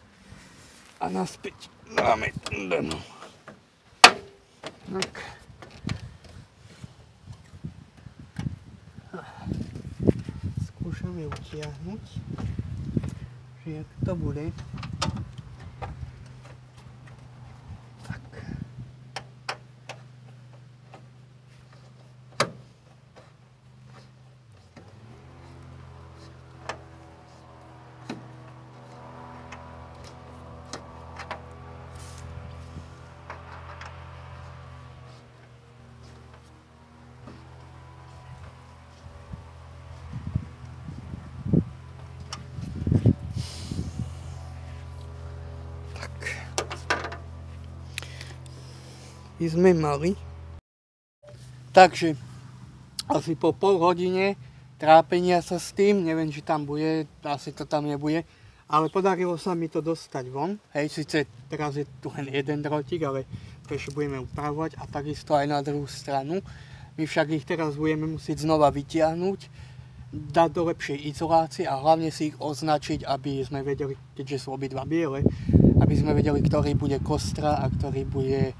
A naspäť dáme dnu. Tak. Skúšame utiahnuť, že jak to bude. by sme mali. Takže asi po pol hodine trápenia sa s tým, neviem, či tam bude, asi to tam nebude, ale podarilo sa mi to dostať von. Hej, síce teraz je tu len jeden drotík, ale to ešte budeme upravovať a takisto aj na druhú stranu. My však ich teraz budeme musieť znova vytiahnuť, dať do lepšej izolácie a hlavne si ich označiť, aby sme vedeli, keďže sú obidva biele, aby sme vedeli, ktorý bude kostra a ktorý bude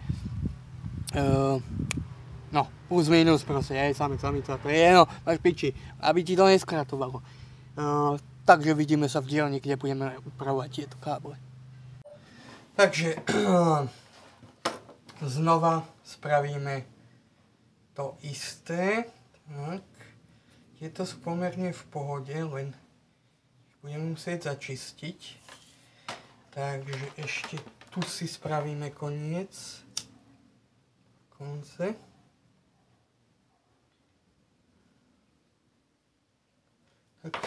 no, plus minus proste, samec, samica, to je, no, máš piči, aby ti to neskratovalo. Takže vidíme sa v dielni, kde budeme upravovať tieto káble. Takže znova spravíme to isté. Tak. Tieto sú pomerne v pohode, len budeme musieť začistiť. Takže ešte tu si spravíme konce. Tak.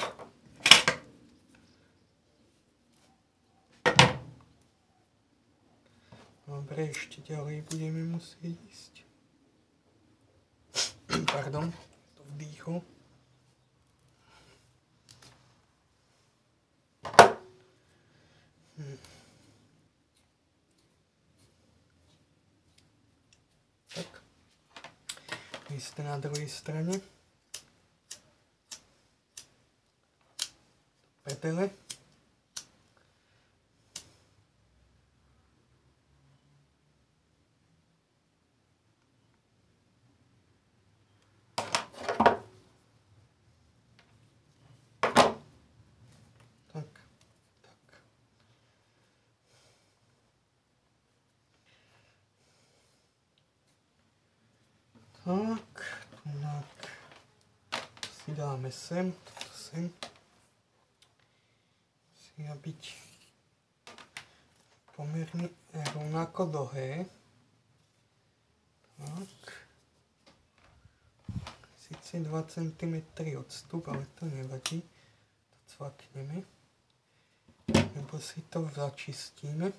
Dobre, ešte ďalej budeme musieť ísť. Pardon, to vdýchol. Tak. Isté na druhej strane. Petele. Tak, si dáme sem, toto sem. Musí byť pomerne rovnako dlhé. Tak. Sice 2 cm odstup, ale to nevadí. To cvakneme. Nebo si to začistíme.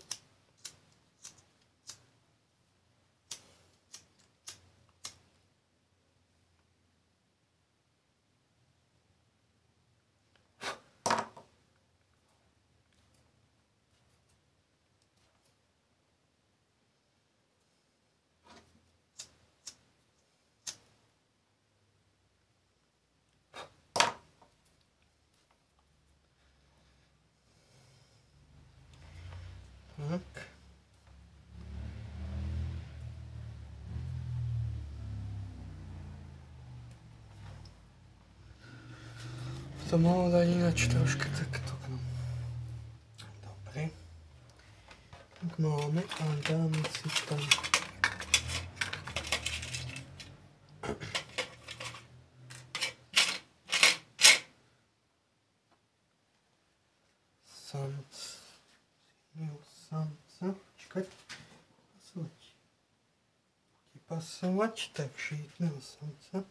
Tak. To mohlo dať ináč troška takto. Dobre. Tak máme a dáme si tam samca, čakať, pasovať, takže jedného samca.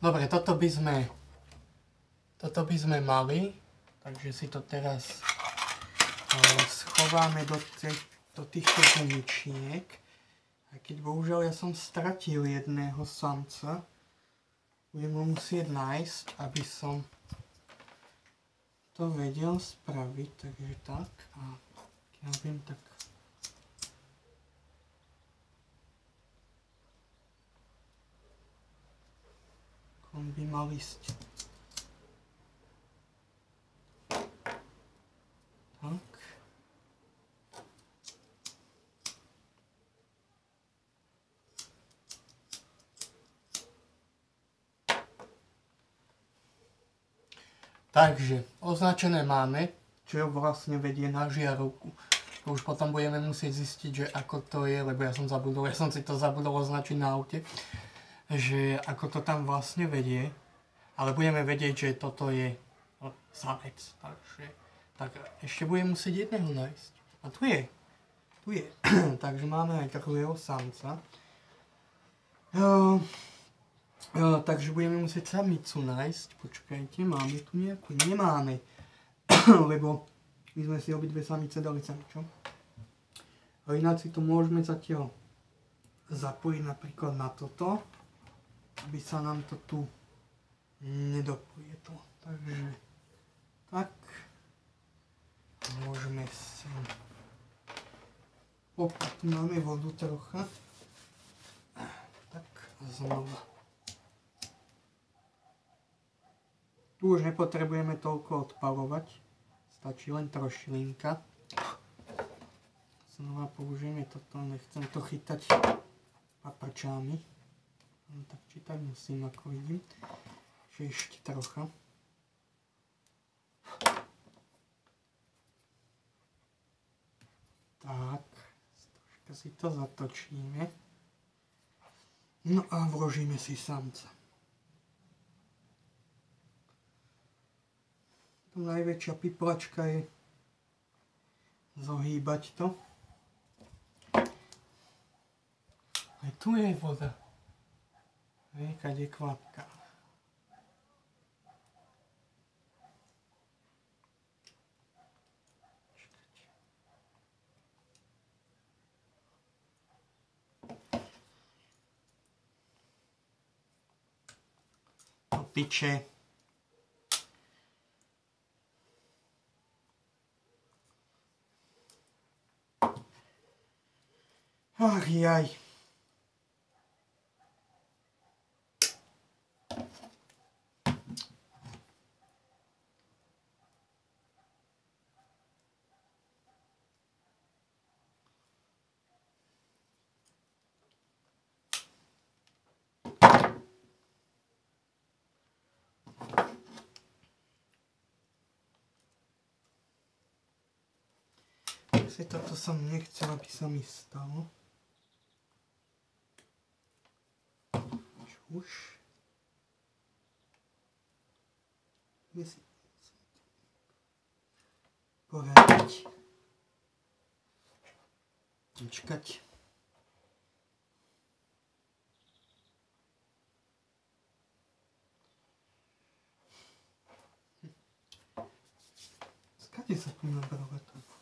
Dobre, toto by sme mali, takže si to teraz schováme do týchto gumičiek. A keď bohužiaľ ja som stratil jedného samca, budem ho musieť nájsť, aby som to vedel spraviť, takže tak. A ja viem, tak on by mal ísť. Tak. Takže označené máme, čo vlastne vedie na žiarovku. Už potom budeme musieť zistiť, že ako to je, lebo ja som si to zabudol označiť na aute, že ako to tam vlastne vedie, ale budeme vedieť, že toto je samec. Takže tak ešte budem musieť jedného nájsť. A tu je. Takže máme aj takového samca. Takže budeme musieť samicu nájsť. Počkajte, máme tu nejakú? Nemáme. Lebo my sme si obidve samice dali samičom. A ináč si to môžeme zatiaľ zapojiť napríklad na toto, aby sa nám to tu nedopojetlo. Takže tak. Môžeme si... Opa, tu máme vodu trocha. Tak a znova. Tu už nepotrebujeme toľko odpalovať, stačí len trošilinka. Znova použijeme toto, nechcem to chytať paprčami. Tak či tak musím, ako vidím, že ešte trocha. Tak, troška si to zatočíme. No a vložíme si samca. Najväčšia piplačka je zohýbať to. Aj tu je voda. Kade kvapka. Do piče. Ach jaj. Toto som nechcel, aby sa mi stalo. Už. Si poradiť. Počkať. Skade sa tu nabrala tá voda?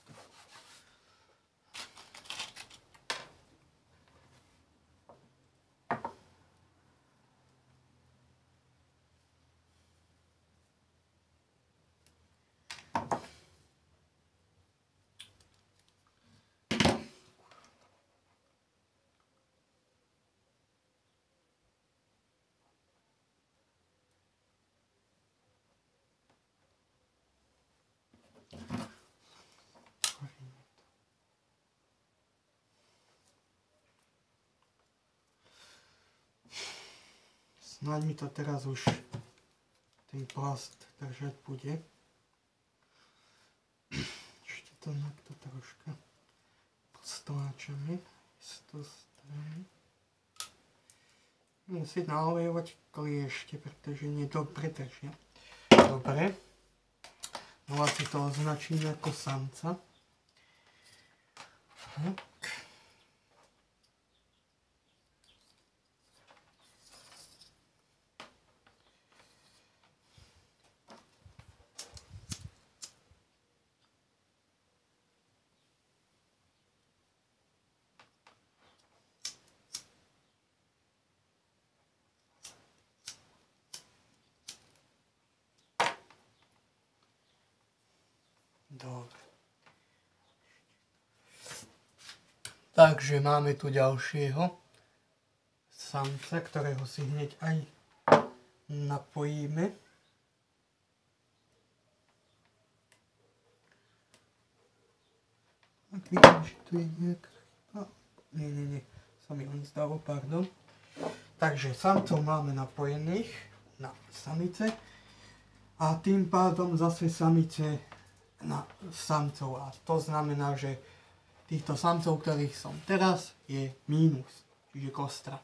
Snáď mi to teraz už ten plast držať bude. Ešte to takto troška postláčame z toho strany. Musieť naolejovať kliešte, pretože nedobre držia. Dobre. No asi to označíme ako samca. Tak. Dobre. Takže máme tu ďalšieho samca, ktorého si hneď aj napojíme. Ak vidím, že tu je nejaká chyba. Nie, sa mi len zdalo, pardon. Takže samcov máme napojených na samice a tým pádom zase samice na samcov. A to znamená, že týchto samcov, ktorých som teraz, je mínus, čiže kostra.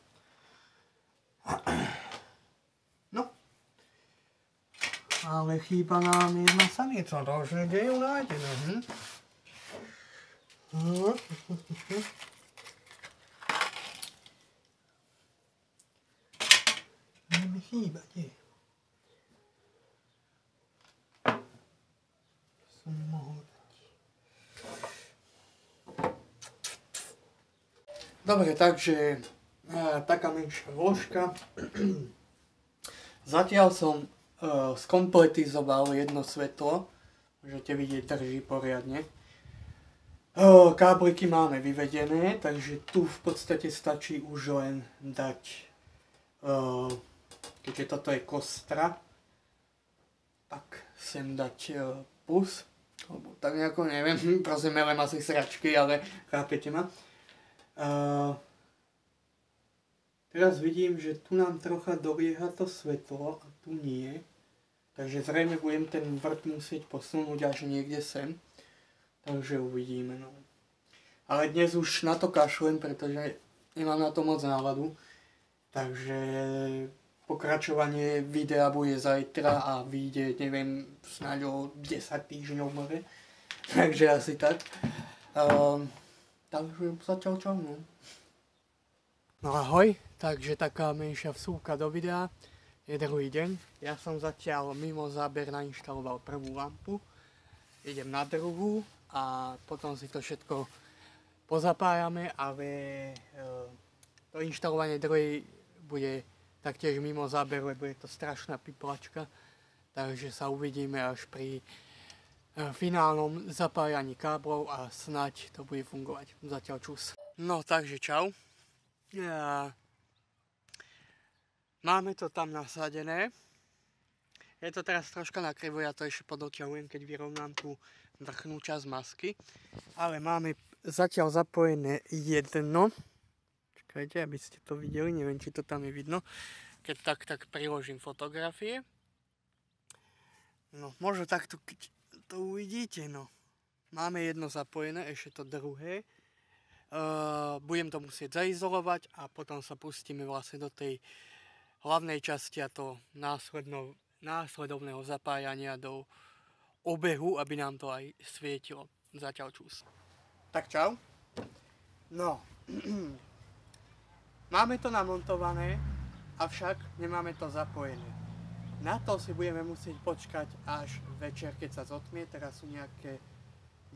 No, ale chýba nám jedna samica, takže kde ju nájdeme? Mi chýba, kde? Som mohol dať. Dobre, takže taká menšia vložka. Zatiaľ som skompletizoval jedno svetlo. Môžete vidieť, drží poriadne. Kábliky máme vyvedené, takže tu v podstate stačí už len dať, keďže toto je kostra, tak sem dať plus, alebo tak nejako, neviem, prosím, melem asi sračky, ale chápete ma. Teraz vidím, že tu nám trocha dolieha to svetlo a tu nie, takže zrejme budem ten vrt musieť posunúť až niekde sem. Takže uvidíme, no. Ale dnes už na to kašlem, pretože nemám na to moc náladu. Takže pokračovanie videa bude zajtra a vyjde, neviem, snáď o 10 týždňov more. Takže asi tak. Takže zatiaľ čau, no. No ahoj, takže taká menšia vsúka do videa. Je druhý deň. Ja som zatiaľ mimo záber nainštaloval prvú lampu. Idem na druhú. A potom si to všetko pozapájame, ale to inštalovanie druhej bude taktiež mimo záberu, lebo je to strašná piplačka. Takže sa uvidíme až pri finálnom zapájaní káblov a snáď to bude fungovať. Zatiaľ čus. No takže čau. Máme to tam nasadené. Je to teraz troška nakrivo, ja to ešte podoťahujem, keď vyrovnám tú vrchnú časť masky. Ale máme zatiaľ zapojené jedno. Čakajte, aby ste to videli, neviem, či to tam je vidno. Keď tak priložím fotografie. No, možno takto, keď to uvidíte, no. Máme jedno zapojené, ešte to druhé. Budem to musieť zaizolovať a potom sa pustíme vlastne do tej hlavnej časti a to následovného zapájania do obehu, aby nám to aj svietilo. Zatiaľ čus. Tak čau. No. Máme to namontované, avšak nemáme to zapojené. Na to si budeme musieť počkať až večer, keď sa zotmie. Teraz sú nejaké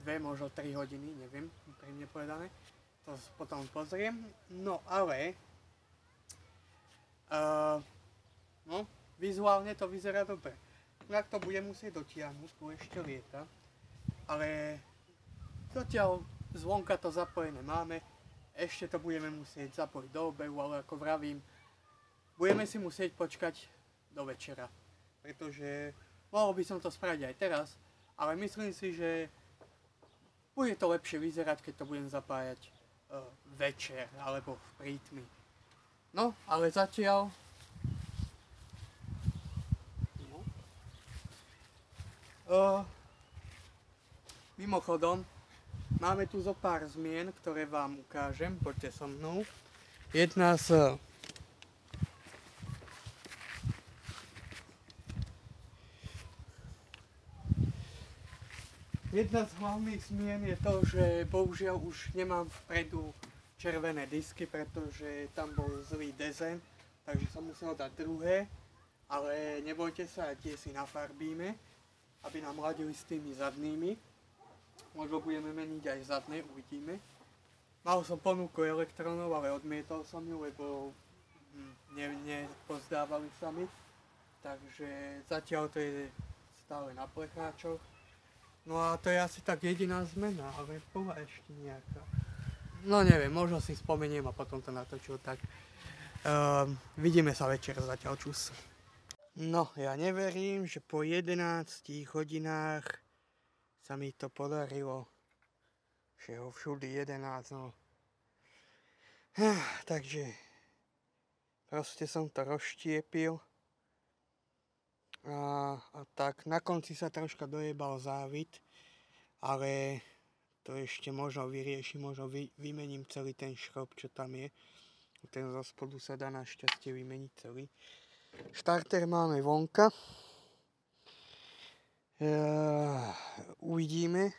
2, možno 3 hodiny, neviem, úprimne povedané. To potom pozriem. No ale vizuálne to vyzerá dobre. Tak to budem musieť dotiahnuť, tu ešte lieta. Ale zatiaľ zvonka to zapojené máme. Ešte to budeme musieť zapojiť do obehu, ale ako vravím, budeme si musieť počkať do večera. Pretože mohol by som to spraviť aj teraz, ale myslím si, že bude to lepšie vyzerať, keď to budem zapájať večer alebo v prítmi. No, ale zatiaľ mimochodom, máme tu zo pár zmien, ktoré vám ukážem, poďte so mnou. Jedna z hlavných zmien je to, že bohužiaľ už nemám vpredu červené disky, pretože tam bol zlý dezén, takže som musel dať druhé, ale nebojte sa, tie si nafarbíme, aby nám ladili s tými zadnými. Možno budeme meniť aj zadné, uvidíme. Mal som ponuku elektronov, ale odmietol som ju, lebo nepozdávali sa mi. Takže zatiaľ to je stále na plecháčoch. No a to je asi tak jediná zmena, ale bola ešte nejaká. No neviem, možno si spomeniem a potom to natočil tak. Vidíme sa večer, zatiaľ čus. No, ja neverím, že po 11 hodinách sa mi to podarilo. Všeho všudy 11, no. Takže proste som to rozštiepil. A tak na konci sa troška dojebal závit, ale to ešte možno vyrieši, možno vymením celý ten šrob, čo tam je. Ten zo spodu sa dá našťastie vymeniť celý. Štarter máme vonka. Uvidíme.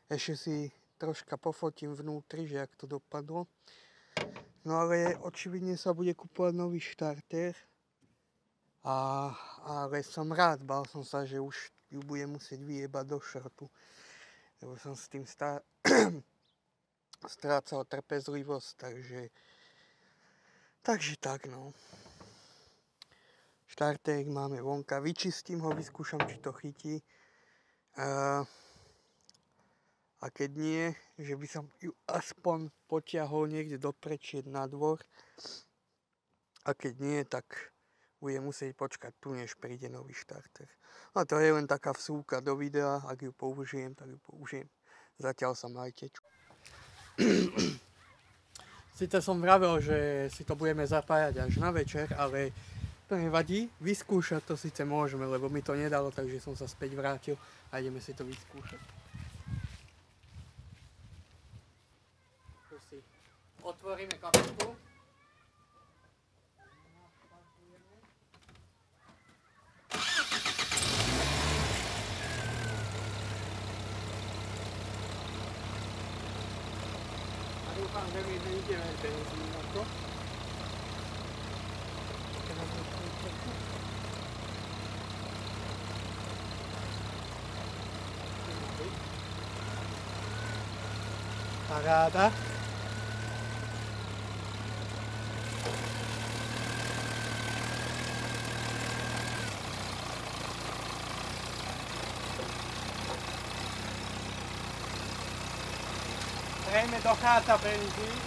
Ešte si troška pofotím vnútri, že jak to dopadlo. No ale očividne sa bude kupovať nový štarter. Ale som rád, bál som sa, že už ju budem musieť vyjebať do šrotu. Lebo som s tým strácal trpezlivosť, takže tak no. Štartérik máme vonka, vyčistím ho, vyskúšam, či to chytí. A keď nie, že by som ju aspoň potiahol niekde doprečiť na dvor. A keď nie, tak budem musieť počkať tu, než príde nový štarter. A to je len taká vsúka do videa, ak ju použijem, tak ju použijem. Zatiaľ sa majte. Sice som vravel, že si to budeme zapájať až na večer, ale to nevadí. Vyskúšať to síce môžeme, lebo mi to nedalo, takže som sa späť vrátil a ideme si to vyskúšať. Tu si otvoríme kapotu. Dúfam, že mi nejdeme benzín na to. Paráda. Zrejme dochádza benzín.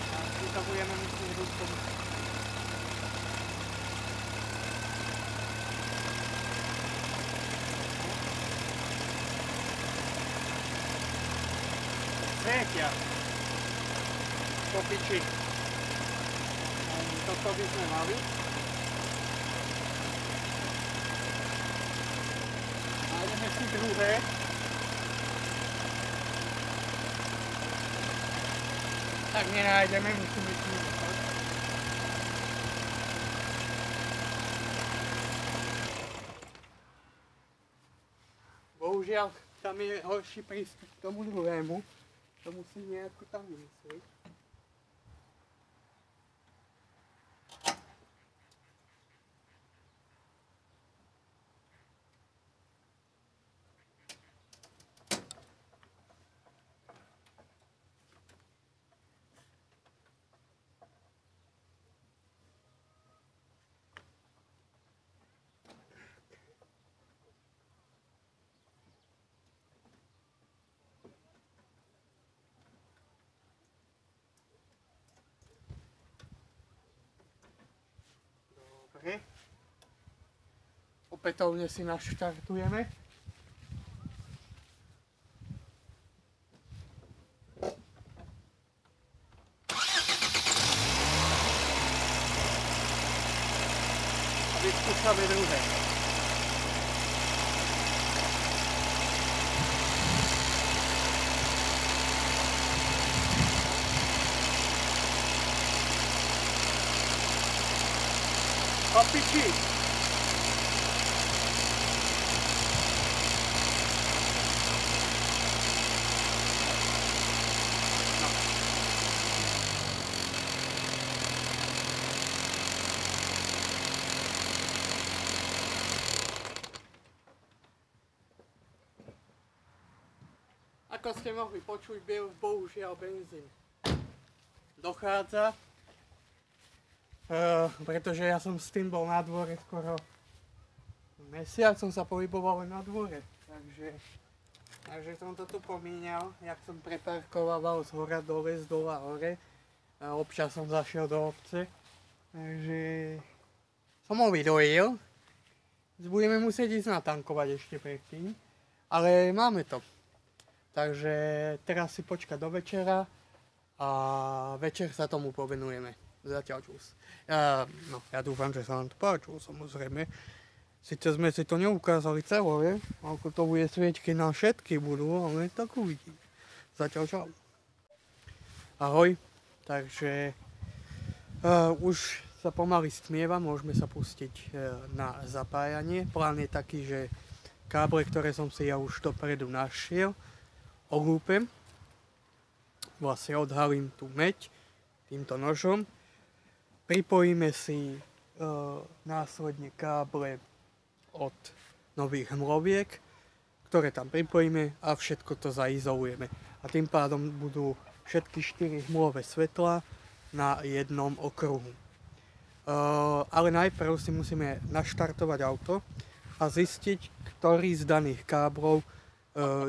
A to budeme musieť rukou. Svietia. Po piči. Toto by sme mali. Nájdeme si druhé. Tak nenájdeme, musíme si nechať. Bohužiaľ, tam je horší prístup k tomu druhému. To musí nejako tam vymyslieť. Dobre. Opätovne si naštartujeme. A vyskúšame druhé. Papiči. Ako ste mohli počuť, bohužiaľ benzín dochádza. pretože ja som s tým bol na dvore skoro mesiac, som sa pohyboval len na dvore, takže som to tu pomíňal, jak som preparkovával z hora dole, z dola hore a občas som zašiel do obce, takže som ho vydojil. Budeme musieť ísť natankovať ešte predtým, ale máme to. Takže teraz si počkať do večera a večer sa tomu povenujeme. Zatiaľ čus. Ja dúfam, že sa vám to páčilo, samozrejme. Sice sme si to neukázali celé, ako to bude sviečky na všetky budú, ale tak uvidíme. Zatiaľ čau. Ahoj, takže už sa pomaly stmieva, môžeme sa pustiť na zapájanie. Plán je taký, že káble, ktoré som si ja už dopredu našiel, olúpem, vlastne odhalím tú meď týmto nožom, pripojíme si následne káble od nových hmloviek, ktoré tam pripojíme a všetko to zaizolujeme. A tým pádom budú všetky 4 hmlové svetlá na jednom okruhu. Ale najprv si musíme naštartovať auto a zistiť, ktorý z daných káblov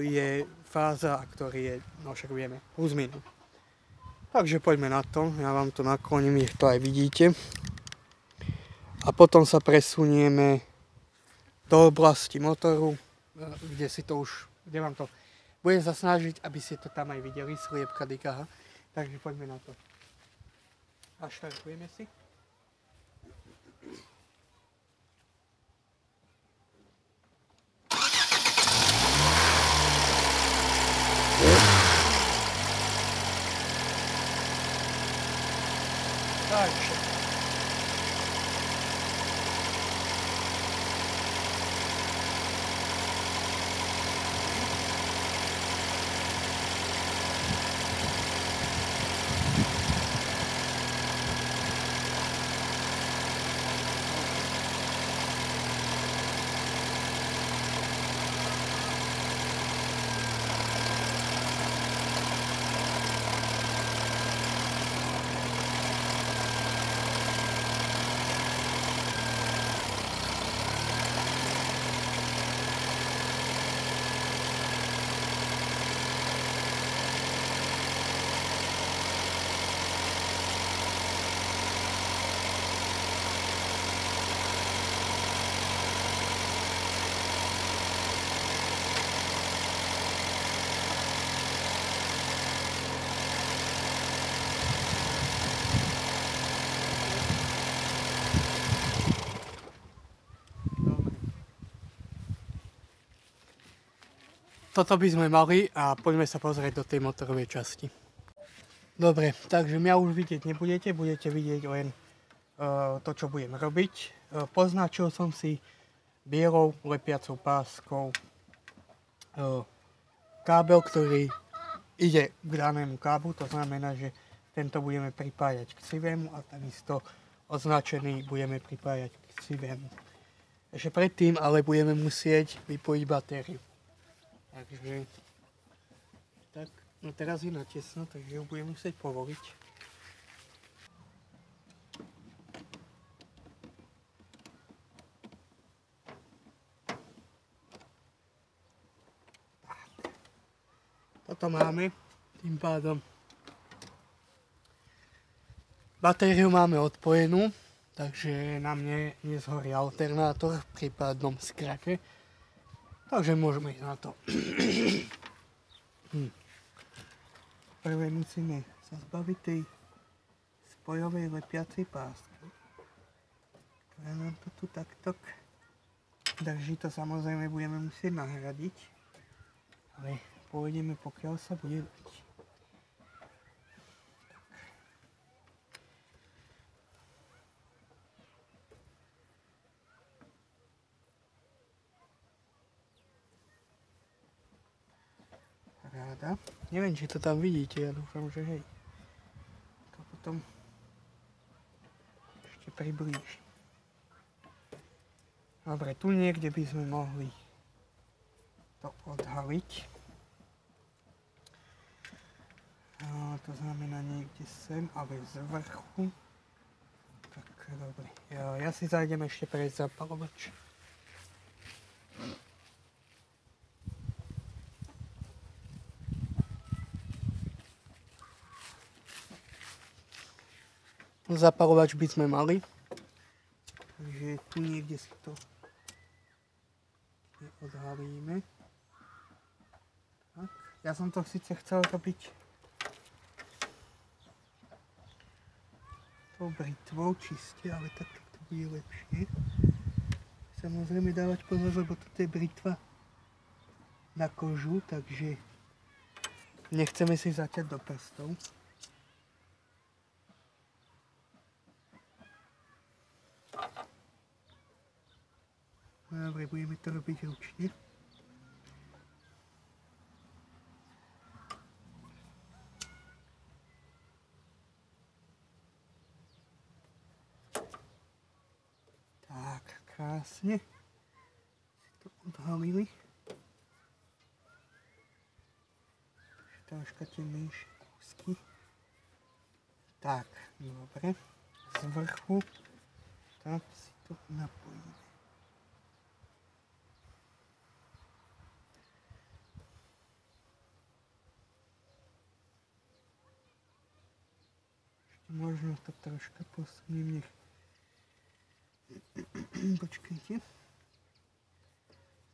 je fáza a ktorý je, no však vieme, plus minus. Takže poďme na to, ja vám to nakloním, nech to aj vidíte. A potom sa presunieme do oblasti motoru, kde si to už, kde vám to, budem sa snažiť, aby ste to tam aj videli, sliepka dikaha. Takže poďme na to. A štartujeme si. Takže. Toto by sme mali a poďme sa pozrieť do tej motorovej časti. Dobre, takže mňa už vidieť nebudete, budete vidieť len to, čo budem robiť. Poznačil som si bielou lepiacou páskou kábel, ktorý ide k danému káblu, to znamená, že tento budeme pripájať k sivému a takisto označený budeme pripájať k sivému. Ešte predtým ale budeme musieť vypojiť batériu. Takže, tak, no teraz je natesno, takže ju budem musieť povoliť. Toto máme, tým pádom batériu máme odpojenú, takže na mne nezhorí alternátor v prípadnom skrate. Takže môžeme ísť na to. Prvé musíme sa zbaviť tej spojovej lepiacej pásky. Ktorá nám to tu takto drží, to samozrejme budeme musieť nahradiť. Ale pôjdeme, pokiaľ sa bude dať. Ráda. Neviem, či to tam vidíte, ja dúfam, že hej. To potom ešte priblížim. Dobre, tu niekde by sme mohli to odhaliť. To znamená niekde sem, ale z vrchu. Tak. Dobre, ja si zajdem ešte prejsť zapalovač. Zapalovač by sme mali. Takže tu niekde si to odhalíme. Tak. Ja som to síce chcel robiť tou britvou čiste, ale tak to bude lepšie. Samozrejme dávať pozor, lebo toto je britva na kožu, takže nechceme si zaťať do prstov. Dobre, budeme to robiť ručne. Tak, krásne. Si to odhalili. Troška temnejšie kúsky. Tak, dobre. Z vrchu. Tak si to napojíme. Možno to troška posuniem, nech... Počkajte.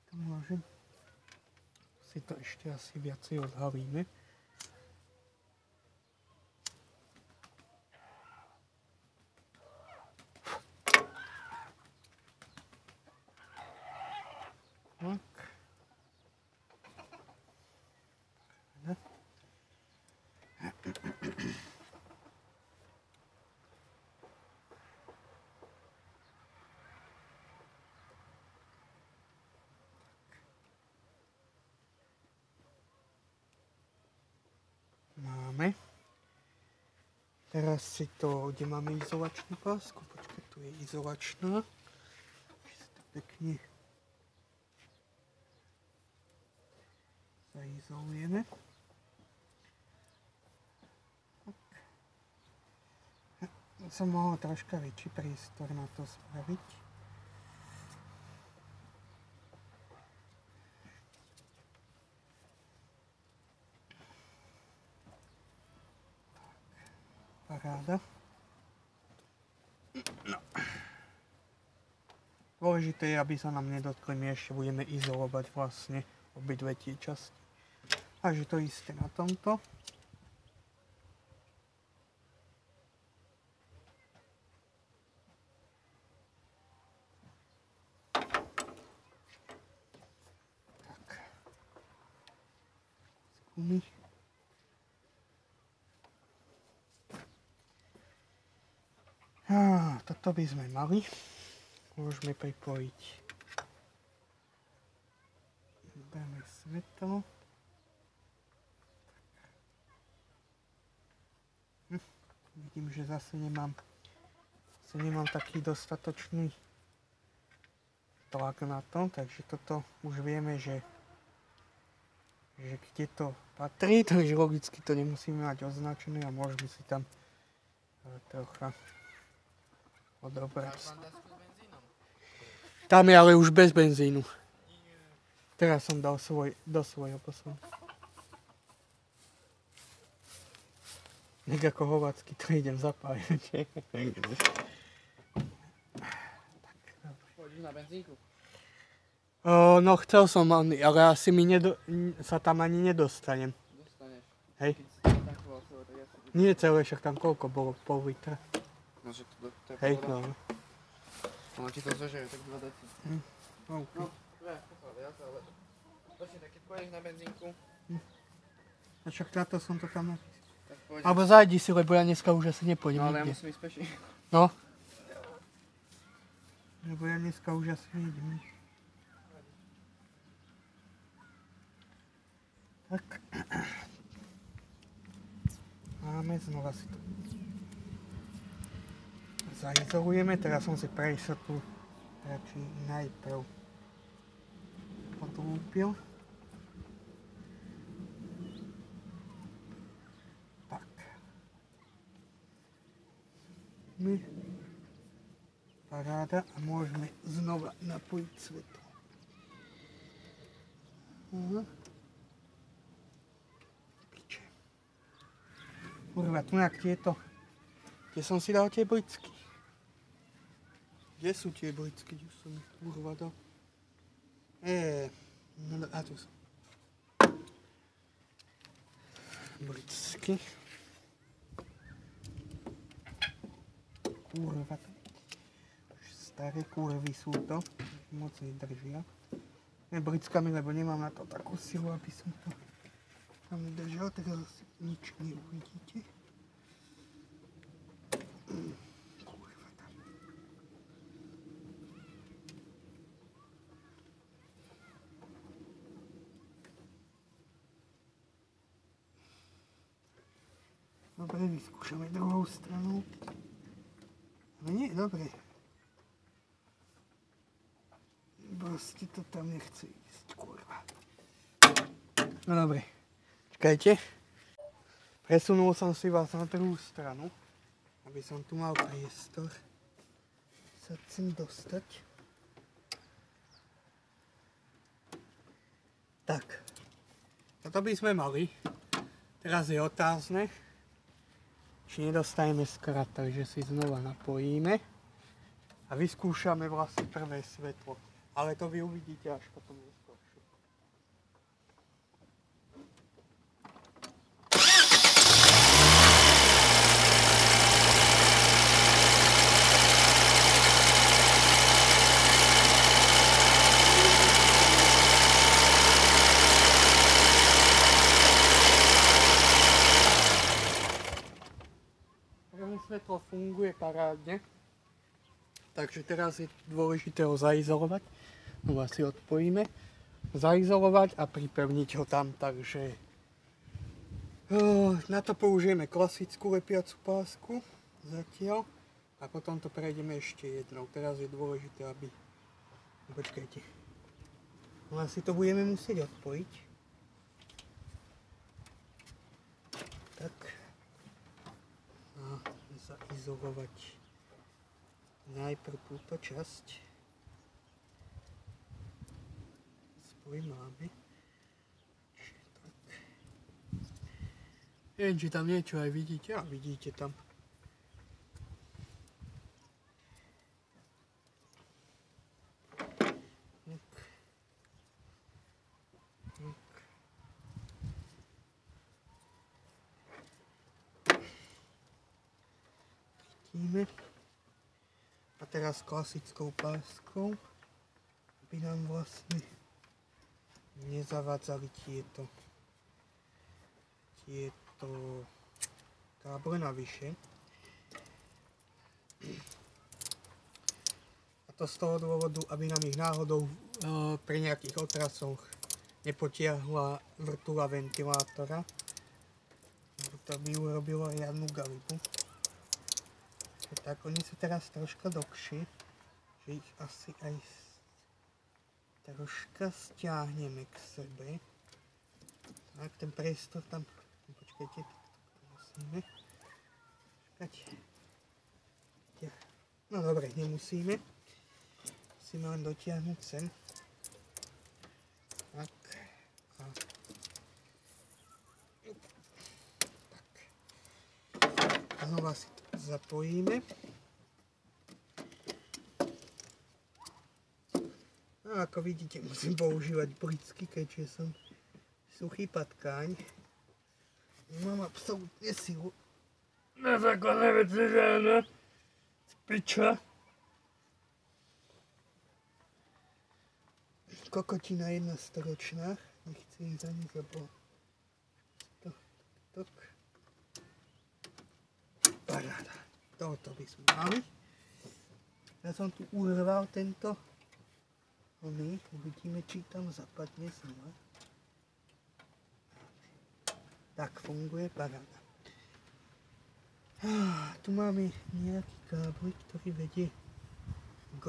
To môžem. Si to ešte asi viacej odhalíme. Tak. Máme. Teraz si to, kde máme izolačnú pásku, počkaj, tu je izolačná. Si to pekne zaizolujeme. Som mohol troška väčší priestor na to spraviť. Paráda. No. Dôležité je, aby sa nám nedotkli, my ešte budeme izolovať vlastne obidve tie časti. Takže to isté na tomto. Tak. Skúmy. Toto by sme mali. Môžeme pripojiť. Dáme svetlo. Vidím, že zase nemám taký dostatočný tlak na to, takže toto už vieme, že kde to patrí, takže logicky to nemusíme mať označené a môžeme si tam trocha odobrať. Tam je ale už bez benzínu. Teraz som dal do svojho posun. Nek ako hovacky to idem zapájať. Pôjdeš na benzínku? No chcel som, ale asi sa tam ani nedostanem. Dostaneš. Hej. Keď si natankoval celé, tak ja si... Nie celé, však tam koľko bolo? Pol litra. No, že to je Hej, pohoda. no. Ono ti to zožere, tak 2 deci. OK. No, viac, ale... Počkej, tak keď pôjdeš na benzínku, A však táto som to tam napísal. tak pôjdeš. Alebo zajdi si, lebo ja dneska už asi nepôjdem No, ale ja nikde. musím ísť peši. No. Lebo ja dneska už asi nejdem. Tak. Máme, znova si to zaizolujeme. Teraz som si pre istotu radšej najprv odlúpil. Tak. Paráda a môžeme znova napojiť svetlo. Piče. Kurva, tu nejak tieto. Kde som si dal tie blicky? Kde sú tie blicky? Kde som ich kurva dal? No a tu sú. Blicky. Kurva to. Staré kurvy sú to, moc nedržia. Blickami, lebo nemám na to takú silu, aby som to tam držal, teraz asi nič neuvidíte. Kurva tam. Dobre, vyskúšame druhou stranu. Ale nie, dobre. Proste to tam nechce ísť, kurva. No dobre, čakajte. Presunul som si vás na druhú stranu, aby som tu mal priestor sa sem dostať. Tak, toto by sme mali. Teraz je otázne, či nedostaneme skrat, takže si znova napojíme a vyskúšame vlastne prvé svetlo. Ale to vy uvidíte až potom neskôršie. Prvé svetlo funguje parádne. Takže teraz je dôležité ho zaizolovať. No si odpojíme. Zaizolovať a pripevniť ho tam, takže na to použijeme klasickú lepiacu pásku zatiaľ a potom to prejdeme ešte jednou. Teraz je dôležité, aby... Počkajte. No asi to budeme musieť odpojiť. Tak. A zaizolovať najprv túto časť. Máme. Neviem, či tam niečo aj vidíte. A vidíte tam. Chytíme. A teraz klasickou páskou, aby nám vlastne nezavádzali tieto káble navyše. A to z toho dôvodu, aby nám ich náhodou pri nejakých otrasoch nepotiahla vrtuľa ventilátora. To by urobilo riadnu galibu. Tak oni sú teraz troška dlhšie, že ich asi aj troška stiahneme k sebe. Tak, ten priestor tam, počkajte, musíme. Počkať. No dobre, nemusíme. Musíme len dotiahnuť sem. Tak. A znova si to zapojíme. A ako vidíte, musím používať blicky, keďže som suchý patkáň. Nemám absolútne silu na základné veci, že áno, z piča. Kokotina jedna storočná, nechcem za ní zabol. Tak. Paráda. Toto by sme mali. Ja som tu urval tento. Uvidíme, či tam zapadne znova. Tak funguje, paráda. Tu máme nejaký kábel, ktorý vedie k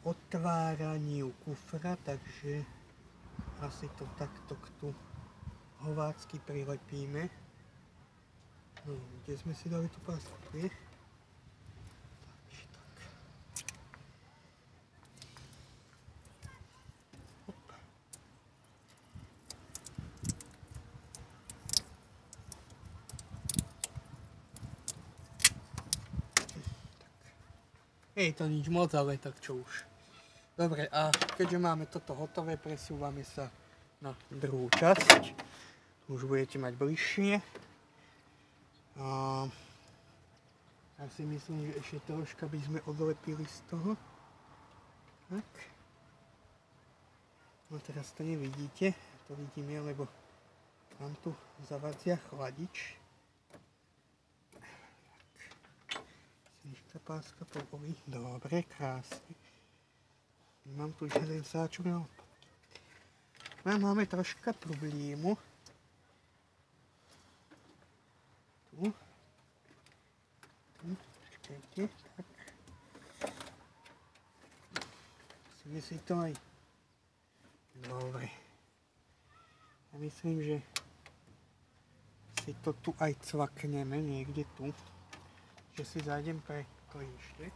otváraniu kufra, takže asi to takto tu hovácky prilepíme. No, kde sme si dali tú pásku? Tu je? Nie je to nič moc, ale tak čo už. Dobre, a keďže máme toto hotové, presúvame sa na druhú časť. Už budete mať bližšie. Ja si myslím, že ešte troška by sme odlepili z toho. Tak. No teraz to nevidíte, to vidíme, lebo mám tu zavadzia chladič. Tá páska povolí. Dobre, krásne. Mám tu jeden sáčok na odpadky. A máme troška problému. Tu. Počkajte, tak. Musíme si to aj... Dobre. Ja myslím, že si to tu aj cvakneme niekde tu. Že si zájdem pre klíšte.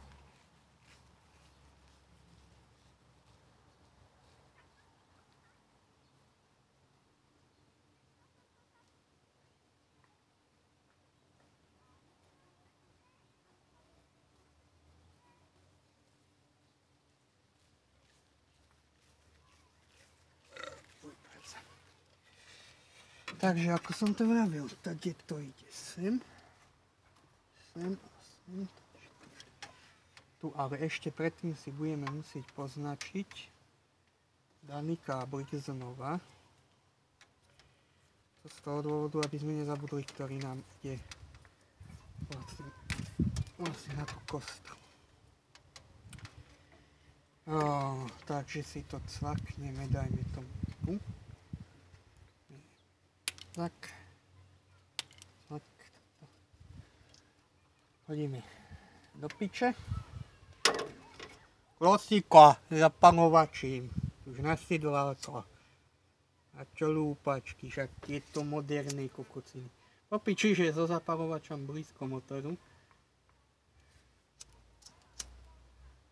Takže ako som to vravil, tady to ide sem. Sem a sem. Tu ale ešte predtým si budeme musieť poznačiť daný káblik znova. To z toho dôvodu, aby sme nezabudli, ktorý nám ide vlastne na tú kostru. Takže si to cvakneme, dajme tomu tu. Tak. Hodíme do piče. Klosíka s zapalovačím. Už na sidláko. A čo lúpačky, však je to moderné kokociny. Po piči, že so zapalovačom blízko motoru.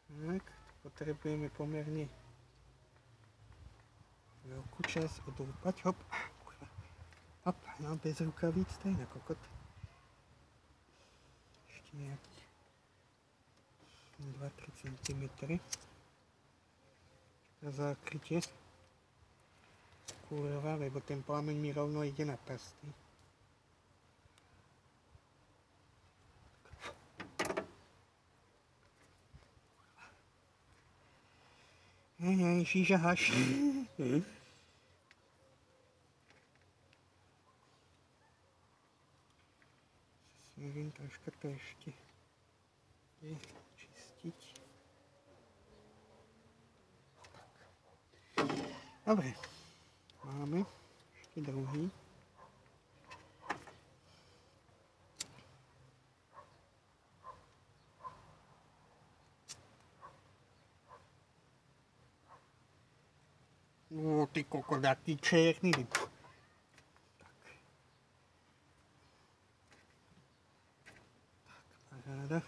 Tak, potrebujeme pomerne veľkú časť odlúpať. Hop. Hop, no bez rukavíc, to je na kokot. Ešte nejakých 2-3 cm. Na zákrytie skúrova, lebo ten plameň mi rovno ide na prsty. Hej, šíža haš. Neviem, troška to ešte čistiť. Dobre, máme ešte druhý. Ty kokos, aký černý. Paráda.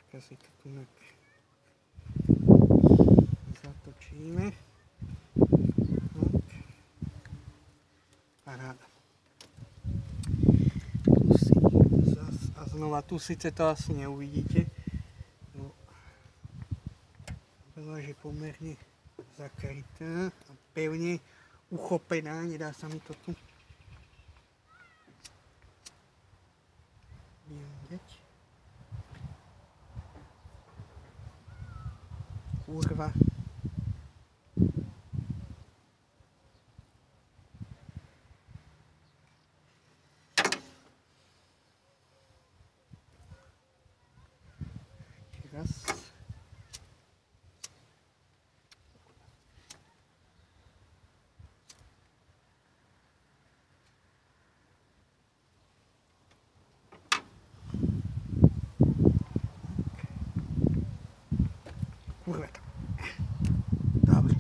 Troška si to tu zatočíme. Tak. Paráda. Tu si zas, a znova tu síce to asi neuvidíte. No, veľa, že pomerne zakrytá a pevne uchopená, nedá sa mi to tu vidieť. Kurva. Ešte raz. Kurva to. Dobre.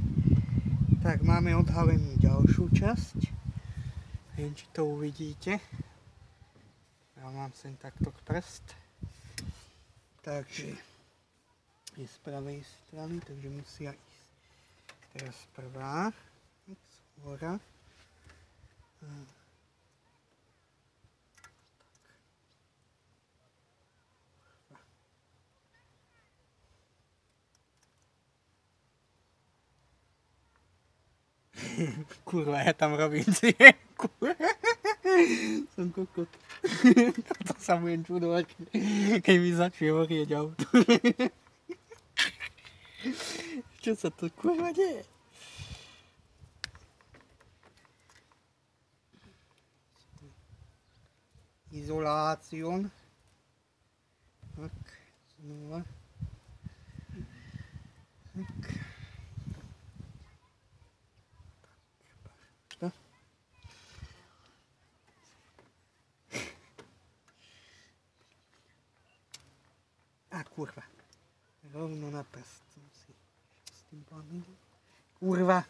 Tak, máme odhalenú ďalšiu časť. Neviem, či to uvidíte. Ja mám sem takto prst. Takže je z pravej strany, takže musia ísť. Teraz prvá. Hora. Kurva, ja tam robím cienku. Som kokot. To sa budem čudovať, keď mi začne horieť auto. Čo sa to kurva deje? Izolácion. Tak, znova. Tak. Tak. A kurva. Rovno na prst. S tým plánom. Kurva.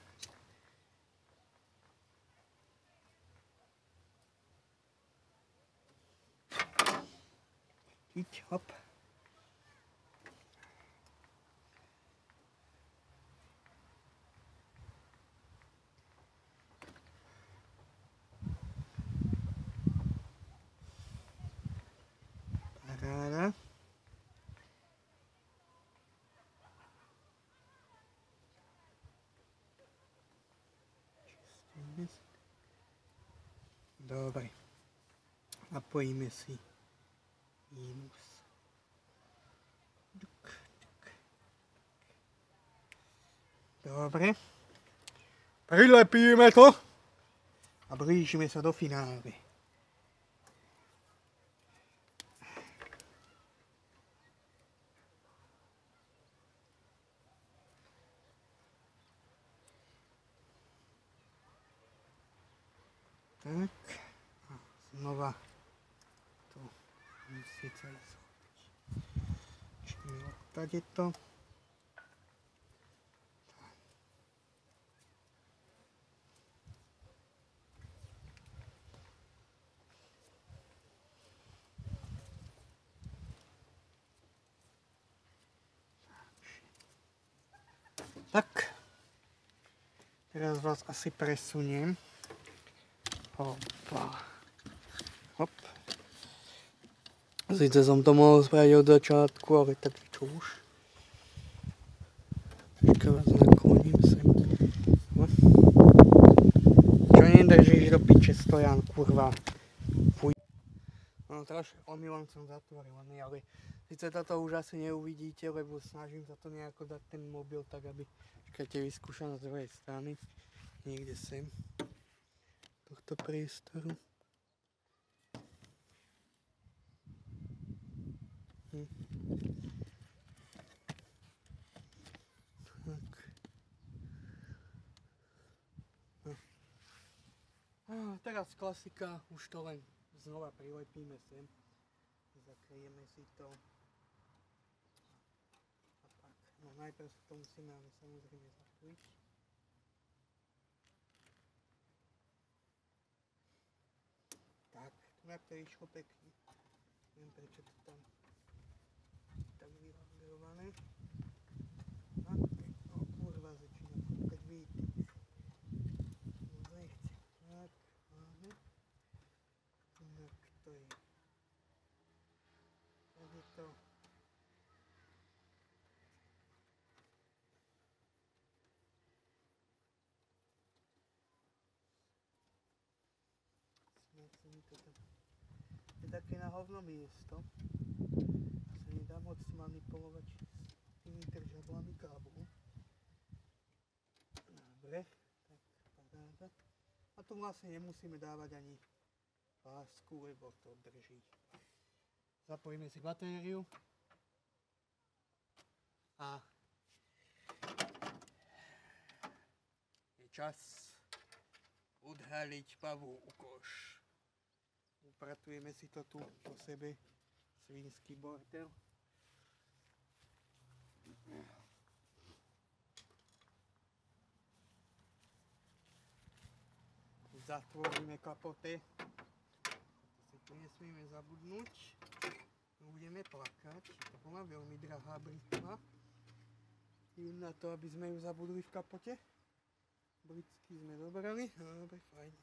Hop. Paráda. Dobre. Napojíme si mínus. Dobre. Prilepíme to a blížime sa do finále. Tak. A znova to musí sa ísť. Čiže odtade to. Tak, teraz vás asi presuniem. Hopa. Hop. Sice som to mohol spraviť od začiatku, ale tak čo už. Troška vás nakloním sem. Čo nedržíš do piče, Stojan, kurva. Fuj. No trošku omylom som zatvorený, ale sice toto už asi neuvidíte, lebo snažím sa to nejako dať ten mobil tak, aby čakajte, vyskúšam z druhej strany. Niekde sem. Tohto priestoru. Tak. No. Teraz klasika, už to len znova prilepíme sem. Zakryjeme si to. A tak. No najprv to musíme ale samozrejme zakryť. Tak, tu najprv išlo pekne. Neviem prečo to tam tak vylagrované. A no kurva začína fúkať vítr. No nechce. Tak, máme. Tak to je. Tak je to. Je také na hovno miesto. Sa nedá moc manipulovať s tými držadlami káblu. Dobre, tak paráda. A tu vlastne nemusíme dávať ani pásku, lebo to drží. Zapojíme si batériu. A je čas odhaliť pavúkoš. Upratujeme si to tu po sebe, svinský bordel. Zatvoríme kapote. To si nesmieme zabudnúť. Budeme plakať. To bola veľmi drahá britva. Idem na to, aby sme ju zabudli v kapote. Britsky sme dobrali. Dobre, fajn.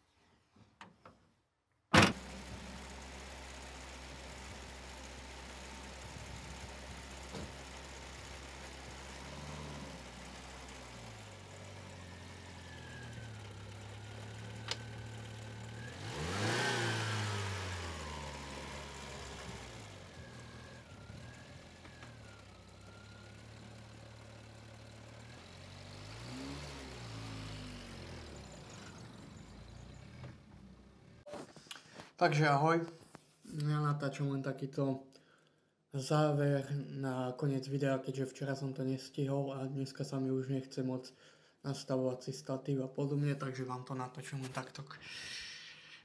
Takže ahoj, ja natáčam len takýto záver na koniec videa, keďže včera som to nestihol a dneska sa mi už nechce moc nastavovať si statív a podobne, takže vám to natočím len takto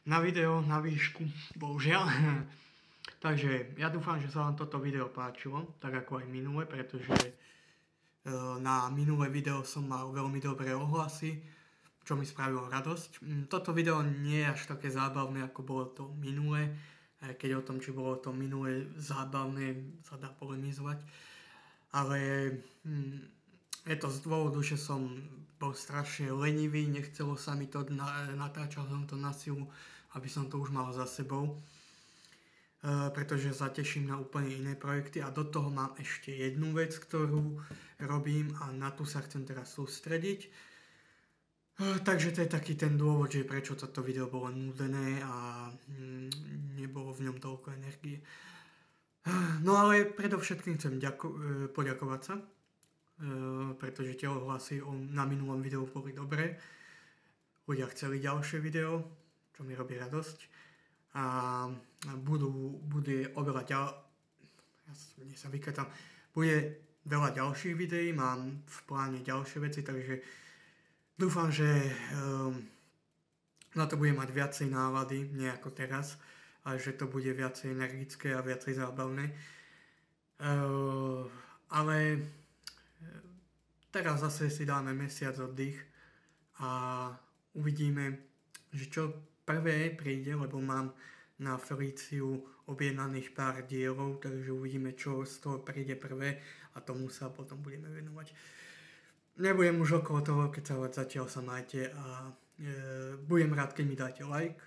na video, na výšku, bohužiaľ. Takže ja dúfam, že sa vám toto video páčilo, tak ako aj minule, pretože na minulé video som mal veľmi dobré ohlasy, čo mi spravilo radosť. Toto video nie je až také zábavné, ako bolo to minulé, keď o tom, či bolo to minulé zábavné, sa dá polemizovať. Ale je to z dôvodu, že som bol strašne lenivý, nechcelo sa mi to, natáčal som to na silu, aby som to už mal za sebou. Pretože sa teším na úplne iné projekty a do toho mám ešte jednu vec, ktorú robím a na tú sa chcem teraz sústrediť. Takže to je taký ten dôvod, že prečo toto video bolo nudené a nebolo v ňom toľko energie. No ale predovšetkým chcem poďakovať sa, pretože tie ohlasy na minulom videu boli dobré. Ľudia chceli ďalšie video, čo mi robí radosť. A bude oveľa bude veľa ďalších videí, mám v pláne ďalšie veci, takže dúfam, že na to bude mať viacej nálady, nie ako teraz, ale že to bude viacej energické a viacej zábavné. Ale teraz zase si dáme mesiac oddych a uvidíme, že čo prvé príde, lebo mám na Feliciu objednaných pár dielov, takže uvidíme, čo z toho príde prvé a tomu sa potom budeme venovať. Nebudem už okolo toho kecavať, zatiaľ sa majte a budem rád, keď mi dáte like,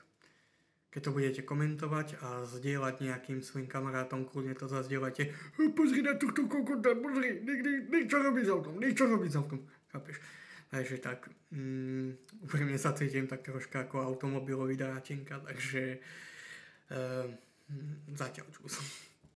keď to budete komentovať a zdieľať nejakým svojim kamarátom, kľudne to zazdieľajte. Pozri na tohto kokota, pozri, niečo robí s autom, chápeš? Takže tak, úprimne sa cítim tak troška ako automobilový dráčenka, takže zatiaľ čusom.